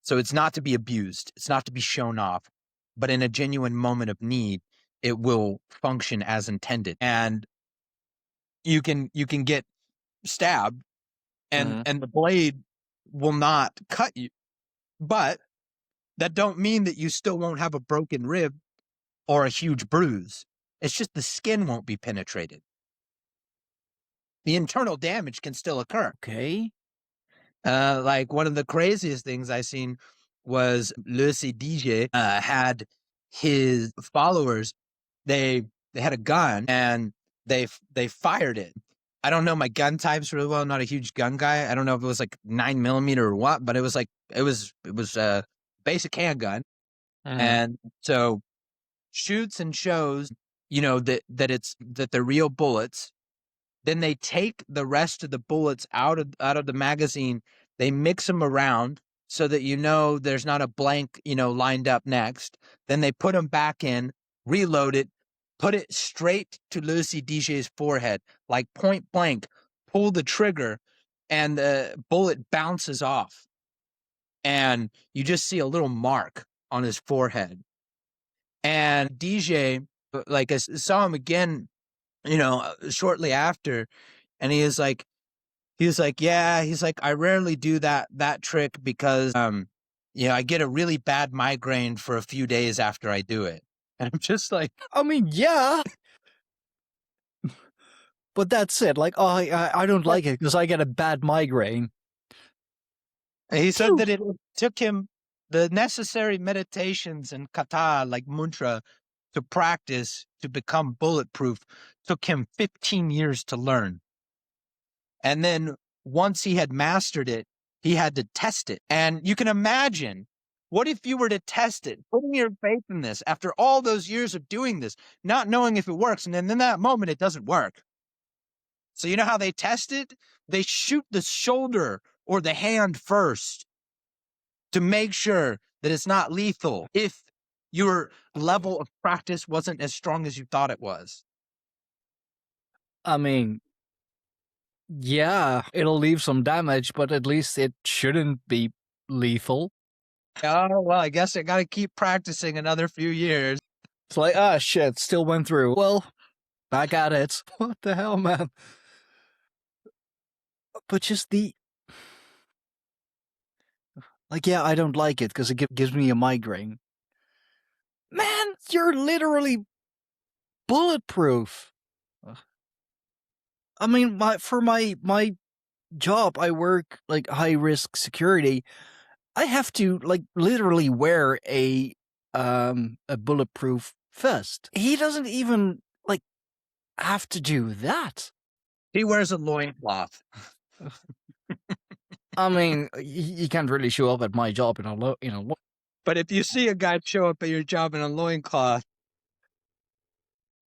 So it's not to be abused. It's not to be shown off, but in a genuine moment of need, it will function as intended. And you can get stabbed and Mhm. and the blade will not cut you, but that don't mean that you still won't have a broken rib or a huge bruise. It's just the skin won't be penetrated. The internal damage can still occur. Okay. Like one of the craziest things I seen was Lucy DJ had his followers. They had a gun and they fired it. I don't know my gun types really well. I'm not a huge gun guy. I don't know if it was like 9mm or what, but it was like it was a basic handgun. Mhm. And so shoots and shows, that they're real bullets. Then they take the rest of the bullets out of the magazine. They mix them around so that there's not a blank, lined up next. Then they put them back in, reload it, put it straight to Lucy DJ's forehead, like point blank, pull the trigger, and the bullet bounces off. And you just see a little mark on his forehead. And DJ, like, I saw him again, shortly after, and he was like, yeah, he's like, I rarely do that trick because, I get a really bad migraine for a few days after I do it. And I'm just like, I mean, yeah. but that's it. Like, oh, I don't like it because I get a bad migraine. He said Phew. that it took him the necessary meditations and kata, like mantra, to practice to become bulletproof, took him 15 years to learn. And then once he had mastered it, he had to test it. And you can imagine, what if you were to test it, putting your faith in this after all those years of doing this, not knowing if it works, and then in that moment it doesn't work. So you know how they test it? They shoot the shoulder or the hand first to make sure that it's not lethal if your level of practice wasn't as strong as you thought it was. I mean, yeah, it'll leave some damage, but at least it shouldn't be lethal. Oh, well, I guess I got to keep practicing another few years. It's like, ah, shit, still went through. Well, back at it. What the hell, man? But just like, yeah, I don't like it because it gives me a migraine. Man, you're literally bulletproof. I mean, for my job, I work like high risk security. I have to like literally wear a bulletproof vest. He doesn't even like have to do that. He wears a loincloth. I mean, you can't really show up at my job in a But if you see a guy show up at your job in a loincloth,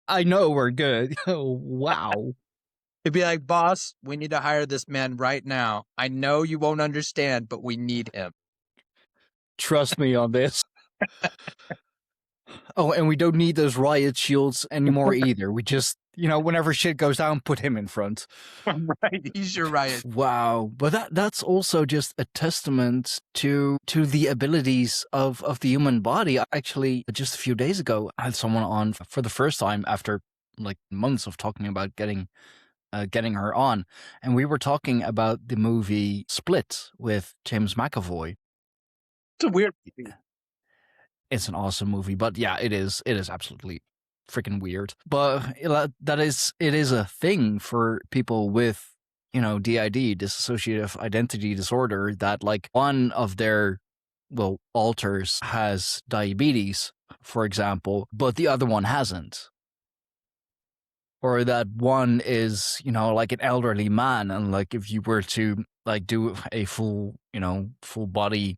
I know we're good. Wow. he'd be like, boss, we need to hire this man right now. I know you won't understand, but we need him. Trust me on this. Oh, and we don't need those riot shields anymore either. We just, whenever shit goes down, put him in front. Right. He's your riot. Wow. But that's also just a testament to the abilities of the human body. Actually, just a few days ago, I had someone on for the first time after like months of talking about getting her on. And we were talking about the movie Split with James McAvoy. It's a weird movie. It's an awesome movie, but yeah, it is absolutely freaking weird. But it is a thing for people with, DID, dissociative identity disorder, that like one of their, alters has diabetes, for example, but the other one hasn't. Or that one is, like an elderly man, and like if you were to like do a full body,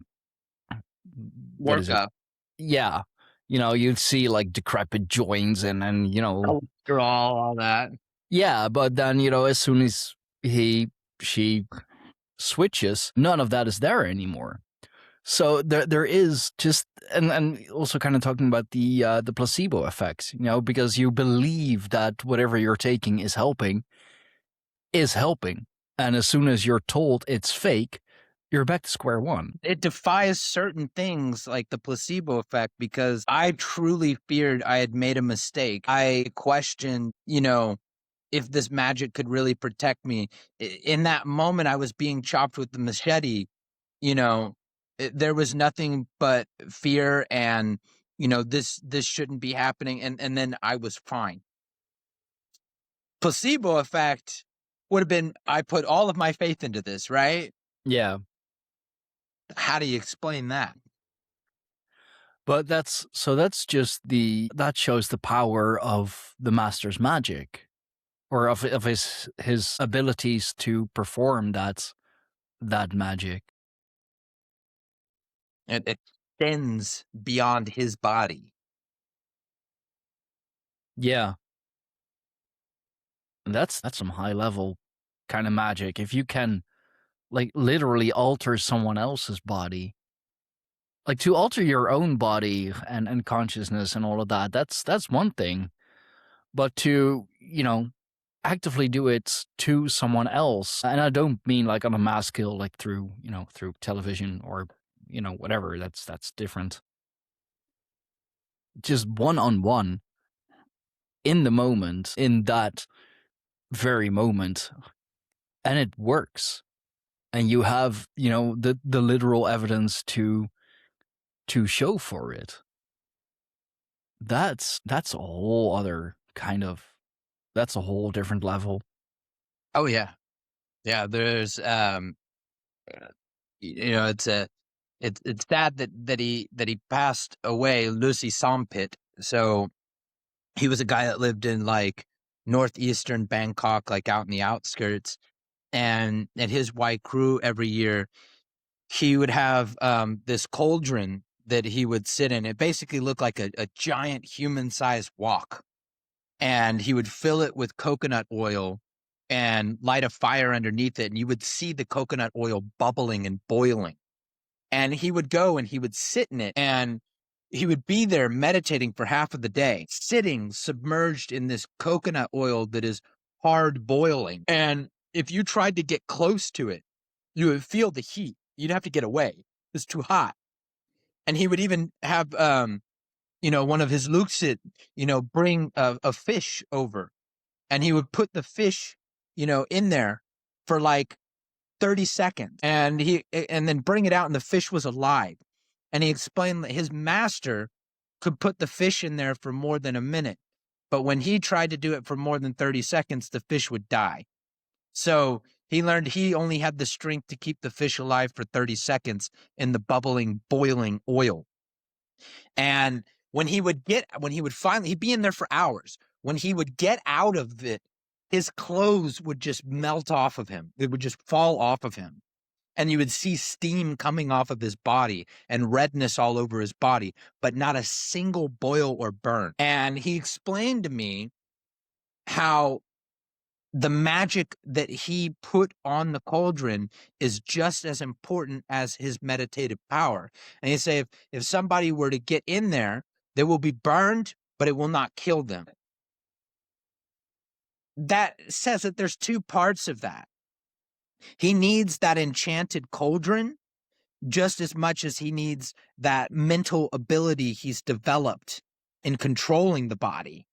what is it? Workout. Yeah. You'd see like decrepit joints and Cholesterol, all that. yeah, but then, as soon as she switches, none of that is there anymore. So there is just, and also kind of talking about the placebo effect, because you believe that whatever you're taking is helping. And as soon as you're told it's fake, you're back to square one. It defies certain things like the placebo effect, because I truly feared I had made a mistake. I questioned, if this magic could really protect me. In that moment, I was being chopped with the machete. There was nothing but fear and, this shouldn't be happening. And then I was fine. Placebo effect would have been, I put all of my faith into this, right? Yeah. How do you explain that? But that's just that shows the power of the master's magic, or of his abilities to perform that magic. It extends beyond his body. Yeah. And that's some high level kind of magic. If you can like literally alter someone else's body, like to alter your own body and consciousness and all of that, that's one thing. But to, actively do it to someone else, and I don't mean like on a mass scale, like through, through television or, whatever, that's different. Just one-on-one in the moment, in that very moment, and it works. And you have, the literal evidence to show for it. That's a whole other kind of, that's a whole different level. Oh yeah. Yeah, there's it's it's sad that he passed away, Lucy Sompit. So he was a guy that lived in like northeastern Bangkok, like out in the outskirts, and at his white crew every year he would have this cauldron that he would sit in. It basically looked like a giant human-sized wok, and he would fill it with coconut oil and light a fire underneath it, and you would see the coconut oil bubbling and boiling. And he would go and he would sit in it, and he would be there meditating for half of the day, sitting submerged in this coconut oil that is hard boiling. And if you tried to get close to it, you would feel the heat. You'd have to get away. It's too hot. And he would even have, one of his luksit, bring a fish over, and he would put the fish, in there for like 30 seconds, and then bring it out, and the fish was alive. And he explained that his master could put the fish in there for more than a minute, but when he tried to do it for more than 30 seconds, the fish would die. So he learned he only had the strength to keep the fish alive for 30 seconds in the bubbling, boiling oil. And when he would finally, he'd be in there for hours. When he would get out of it, his clothes would just melt off of him. They would just fall off of him. And you would see steam coming off of his body and redness all over his body, but not a single boil or burn. And he explained to me how the magic that he put on the cauldron is just as important as his meditative power. And he say, if somebody were to get in there, they will be burned, but it will not kill them. That says that there's two parts of that. He needs that enchanted cauldron just as much as he needs that mental ability he's developed in controlling the body.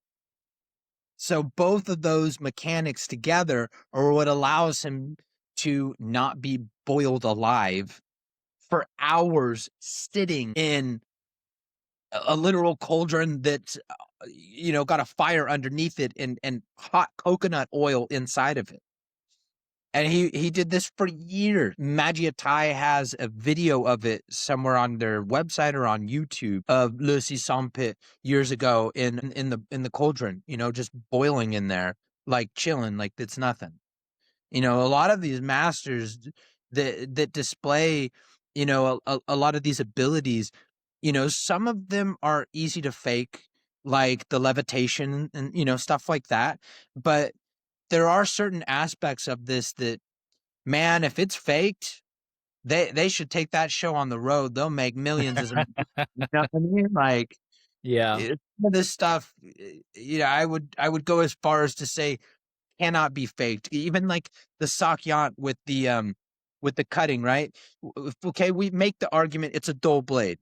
So both of those mechanics together are what allows him to not be boiled alive for hours sitting in a literal cauldron that got a fire underneath it and hot coconut oil inside of it. And he did this for years. Magia Thai has a video of it somewhere on their website or on YouTube of Lucy Sompit years ago in the cauldron, just boiling in there, like chilling, like it's nothing. A lot of these masters that display, a lot of these abilities, some of them are easy to fake, like the levitation and stuff like that. But there are certain aspects of this that, man, if it's faked, they should take that show on the road. They'll make millions as a you know what I mean? Like Yeah. some of this stuff, I would go as far as to say cannot be faked. Even like the Sakyant with the cutting, right? Okay, we make the argument it's a dull blade.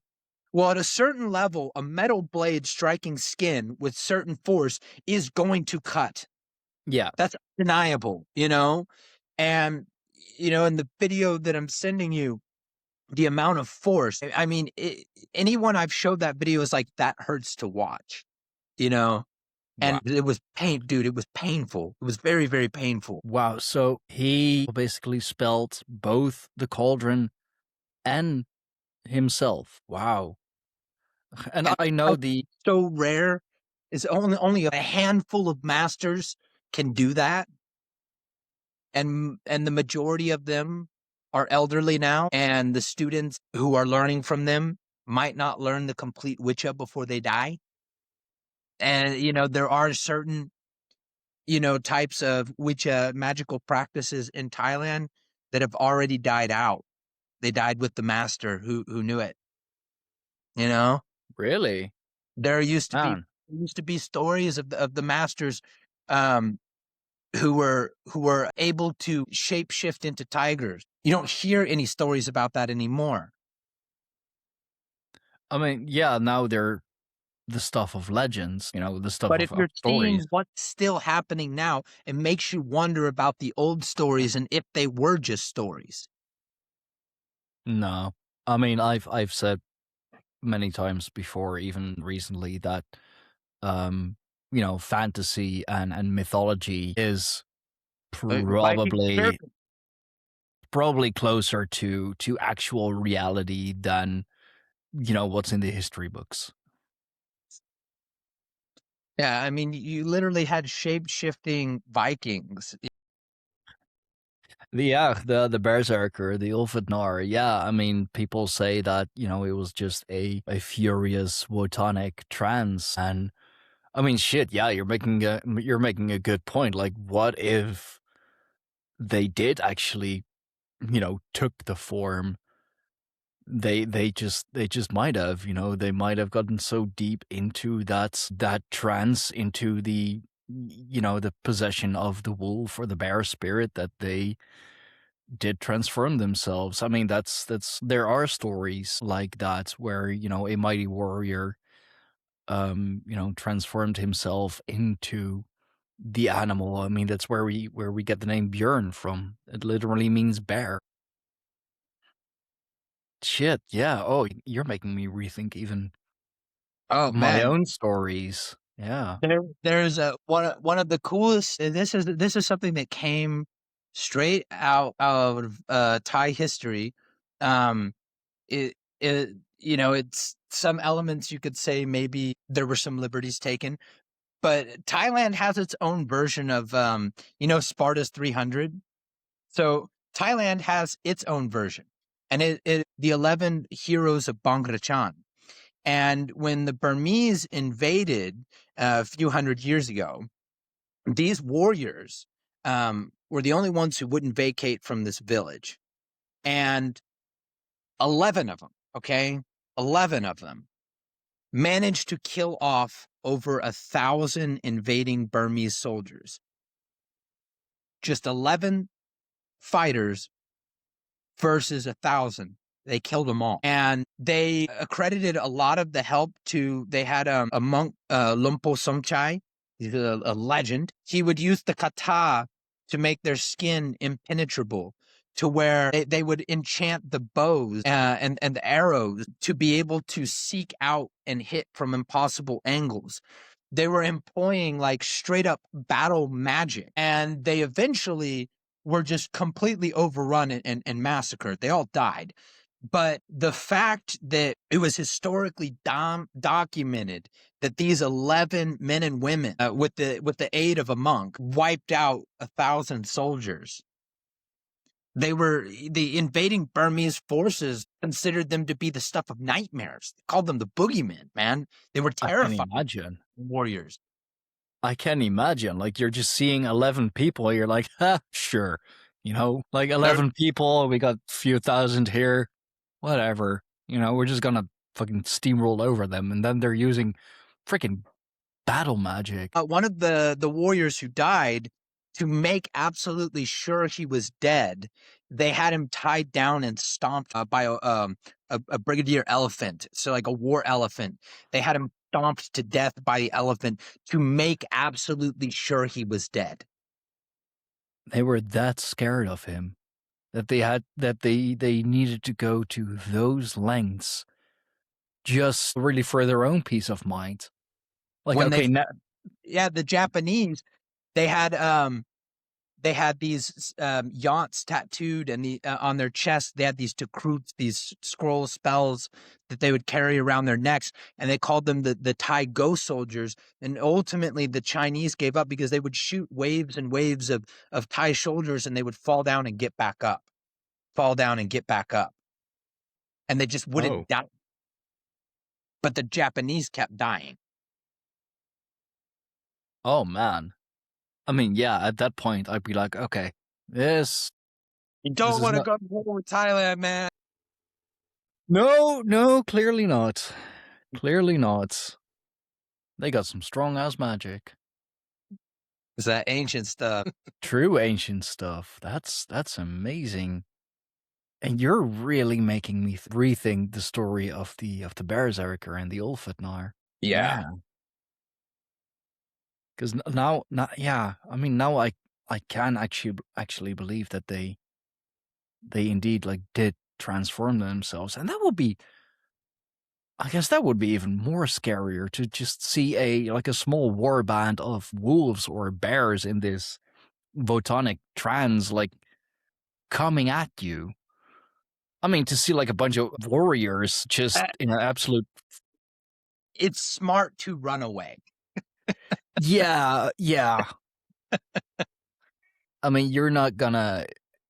Well, at a certain level, a metal blade striking skin with certain force is going to cut. Yeah. That's undeniable, And, in the video that I'm sending you, the amount of force, I mean, anyone I've showed that video is like, that hurts to watch, you know? Wow. And it was dude, it was painful. It was very, very painful. Wow. So he basically spelled both the cauldron and himself. Wow. And And I know the so rare. It's only a handful of masters can do that. And the majority of them are elderly now, and the students who are learning from them might not learn the complete Wicca before they die. And there are certain types of Wicca magical practices in Thailand that have already died out. They died with the master who knew it. You know, really, there man. used to be stories of the masters um who were able to shapeshift into tigers. You don't hear any stories about that anymore. I mean, yeah, now they're the stuff of legends, the stuff But if of you're stories. seeing what's still happening now, it makes you wonder about the old stories and if they were just stories. No. I mean, I've said many times before, even recently, that fantasy and mythology is Viking probably serpent. probably closer to actual reality than what's in the history books. Yeah, I mean, you literally had shape shifting Vikings. The Berserker, the Ulfadnar. Yeah, I mean, people say that it was just a furious Wotonic trance, and I mean, shit. Yeah, you're making a good point. Like, what if they did actually took the form? They just might have, they might have gotten so deep into that trance, into the possession of the wolf or the bear spirit, that they did transform themselves. I mean, that's there are stories like that where a mighty warrior transformed himself into the animal. I mean, that's where we get the name Björn from. It literally means bear. Shit, yeah. Oh, you're making me rethink even Oh my man, own stories. Yeah. there's a one of the coolest. And this is something that came straight out of Thai history. Um, it's some elements you could say maybe there were some liberties taken, but Thailand has its own version of Sparta's 300. So Thailand has its own version, and it the 11 heroes of Bangladesh. And when the Burmese invaded a few hundred years ago, these warriors were the only ones who wouldn't vacate from this village. And 11 of them, okay, 11 of them managed to kill off over 1,000 invading Burmese soldiers. Just 11 fighters versus 1,000. They killed them all. And they accredited a lot of the help to, they had a monk, Lumpo Somchai. He's a legend. He would use the kata to make their skin impenetrable, to where they would enchant the bows and the arrows to be able to seek out and hit from impossible angles. They were employing like straight up battle magic, and they eventually were just completely overrun and massacred. They all died. But the fact that it was historically documented that these 11 men and women, with the aid of a monk, wiped out 1,000 soldiers. The invading Burmese forces considered them to be the stuff of nightmares. They called them the boogeymen, man. They were I can terrifying imagine. warriors. I can imagine. Like, you're just seeing 11 people, you're like, ha, sure. Like, They're 11 people, we got a few thousand here, whatever. We're just gonna fucking steamroll over them, and then they're using freaking battle magic. one of the warriors who died, to make absolutely sure he was dead, they had him tied down and stomped by a brigadier elephant, so like a war elephant. They had him stomped to death by the elephant to make absolutely sure he was dead. They were that scared of him that they needed to go to those lengths just really for their own peace of mind. Like, When they, okay, now, yeah, the Japanese, they had these yachts tattooed, and on their chest they had these takrut, these scroll spells that they would carry around their necks, and they called them the Thai ghost soldiers. And ultimately, the Chinese gave up because they would shoot waves and waves of Thai soldiers, and they would fall down and get back up, fall down and get back up, and they just oh, wouldn't die. But the Japanese kept dying. oh man. I mean, yeah, at that point, I'd be like, okay, this You this don't is want to not. go to war with Thailand, man. No, no, clearly not. Clearly not. They got some strong ass magic. It's that ancient stuff. True ancient stuff. That's amazing. And you're really making me rethink the story of the Berserker and the Ulfatnar. Yeah. Yeah, because now, yeah, I mean, now I can actually believe that they indeed like did transform themselves, and that would be, I guess, that would be even more scarier to just see a small war band of wolves or bears in this photonic trance like coming at you. I mean, to see like a bunch of warriors just Uh, in an absolute it's smart to run away. yeah, yeah. I mean, you're not gonna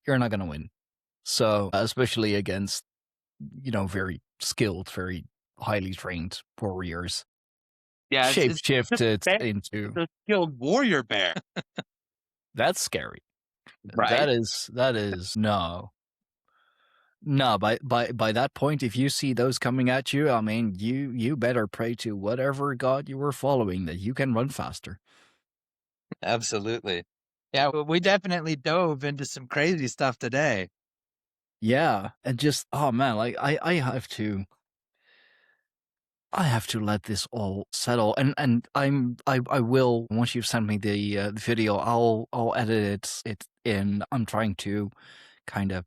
win. So, especially against, very skilled, very highly trained warriors, Yeah, it's just shapeshifted bear, into the skilled warrior bear. that's scary. Right? That is no. No, by that point, if you see those coming at you, I mean, you better pray to whatever god you were following that you can run faster. Absolutely. Yeah, we definitely dove into some crazy stuff today. Yeah, and just oh man, like I have to let this all settle, and I will once you've sent me the video, I'll edit it in. I'm trying to kind of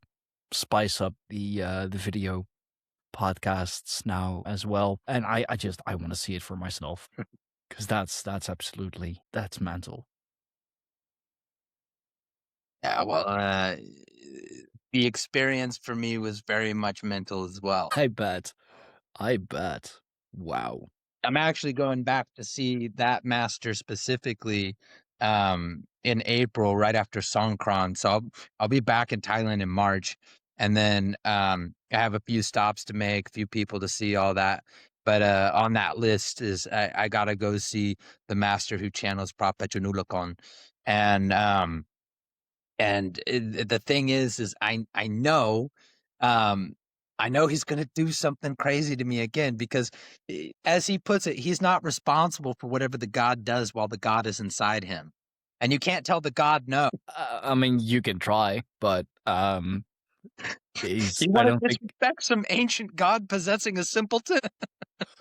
spice up the video podcasts now as well, and I want to see it for myself because that's absolutely that's mental. Yeah, well, the experience for me was very much mental as well. I bet. Wow. I'm actually going back to see that master specifically in April, right after Songkran. So I'll be back in Thailand in March, and then I have a few stops to make, a few people to see, all that. But on that list is I gotta go see the master who channels Prophet Nulakon, and the thing is um, I know he's going to do something crazy to me again because, as he puts it, he's not responsible for whatever the God does while the God is inside him, and you can't tell the God no. I mean, you can try, but he's. You I want don't to think. disrespect some ancient God possessing a simpleton?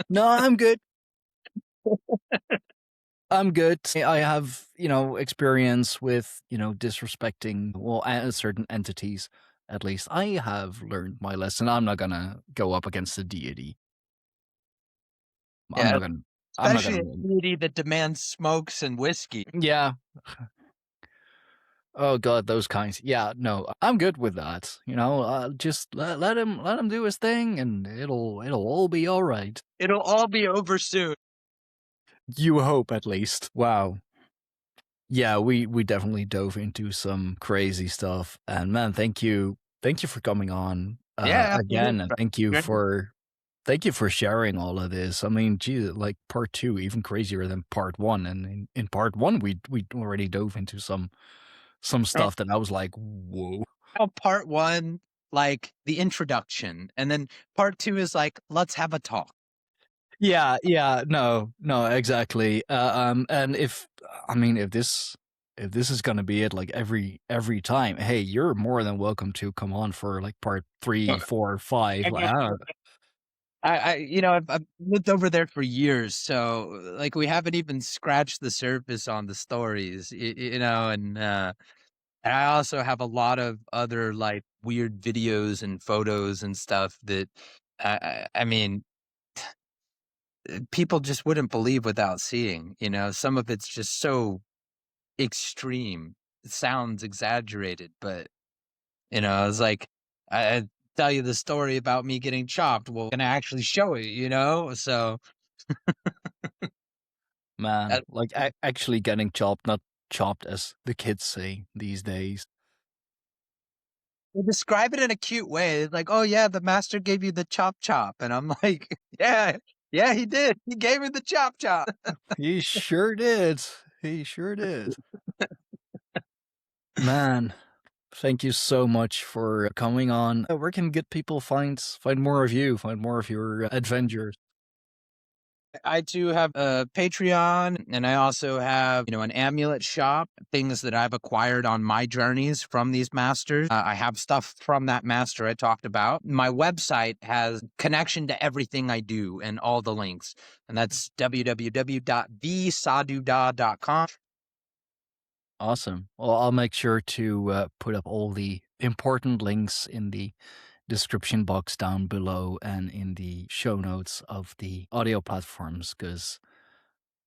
No, I'm good. I'm good. I have, experience with, disrespecting, well, certain entities. At least I have learned my lesson. I'm not gonna go up against a deity. I'm Yeah, not gonna. I'm not especially gonna a win. deity that demands smokes and whiskey. Yeah. Oh God, those kinds. Yeah. No, I'm good with that. Just let him do his thing, and it'll all be all right. It'll all be over soon. You hope, at least. Wow. Yeah, we definitely dove into some crazy stuff, and man, thank you for coming on Yeah, again, and absolutely. thank you for sharing all of this. I mean, geez, like part two, even crazier than part one, and in part one, we already dove into some stuff that I was like, whoa. How part one, like the introduction, and then part two is like, let's have a talk. Yeah, yeah, no, no, exactly. And if this is gonna be it, like every time, hey, you're more than welcome to come on for like part three, Uh, 4, 5. I Like, got you. I've lived over there for years, so like we haven't even scratched the surface on the stories, and I also have a lot of other like weird videos and photos and stuff that I mean, people just wouldn't believe without seeing. Some of it's just so extreme. It sounds exaggerated, but it's like I tell you the story about me getting chopped. Well, can I actually show it? So man, uh, like actually getting chopped, not chopped as the kids say these days. they describe it in a cute way. It's like, oh yeah, the master gave you the chop chop, and I'm like, yeah, yeah, he did. He gave me the chop chop. He sure did. He sure did. Man, thank you so much for coming on. Where can good people find more of you, find more of your adventures? I too have a Patreon, and I also have, an amulet shop, things that I've acquired on my journeys from these masters. I have stuff from that master I talked about. My website has connection to everything I do and all the links, and that's www.thesadudah.com. Awesome. Well, I'll make sure to put up all the important links in the description box down below and in the show notes of the audio platforms because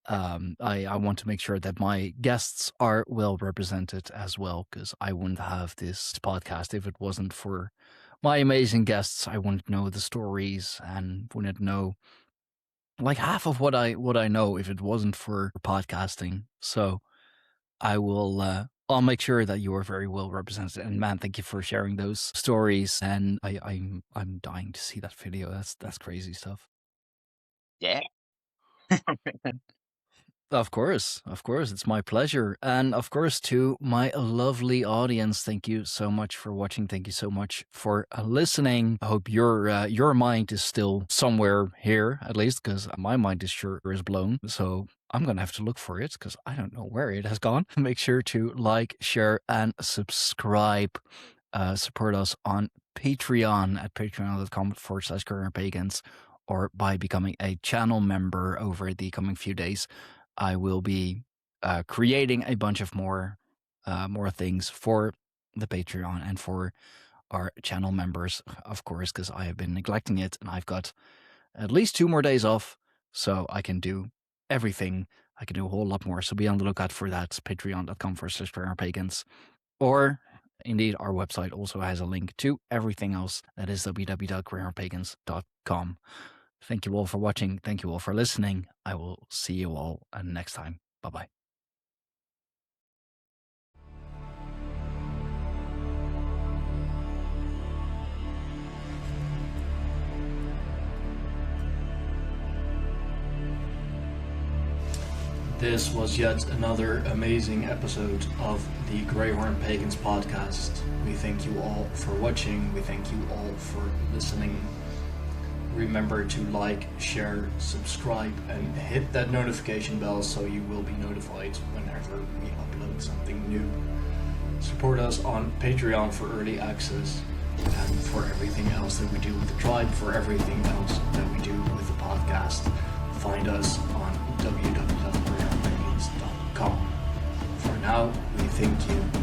I want to make sure that my guests are well represented as well, because I wouldn't have this podcast if it wasn't for my amazing guests. I wouldn't know the stories and wouldn't know like half of what I know if it wasn't for podcasting. So I'll make sure that you are very well represented. And man, thank you for sharing those stories. And I'm dying to see that video. That's crazy stuff. Yeah. Of course, it's my pleasure. And of course, to my lovely audience, thank you so much for watching. Thank you so much for listening. I hope your mind is still somewhere here, at least, because my mind is sure is blown. So I'm going to have to look for it because I don't know where it has gone. Make sure to like, share, and subscribe. Support us on Patreon at patreon.com/Greyhorn Pagans, or by becoming a channel member over the coming few days. I will be creating a bunch of more things for the Patreon and for our channel members, of course, because I have been neglecting it, and I've got at least 2 more days off, so I can do everything. I can do a whole lot more. So be on the lookout for that. Patreon.com/Greyhorn Pagans, or indeed, our website also has a link to everything else. That is www.greyhornpagans.com. Thank you all for watching. Thank you all for listening. I will see you all next time. Bye-bye. This was yet another amazing episode of the Greyhorn Pagans podcast. We thank you all for watching. We thank you all for listening. Remember to like, share, subscribe, and hit that notification bell so you will be notified whenever we upload something new. Support us on Patreon for early access and for everything else that we do with the tribe, for everything else that we do with the podcast. Find us on www.greyhornpagans.com. For now, we thank you.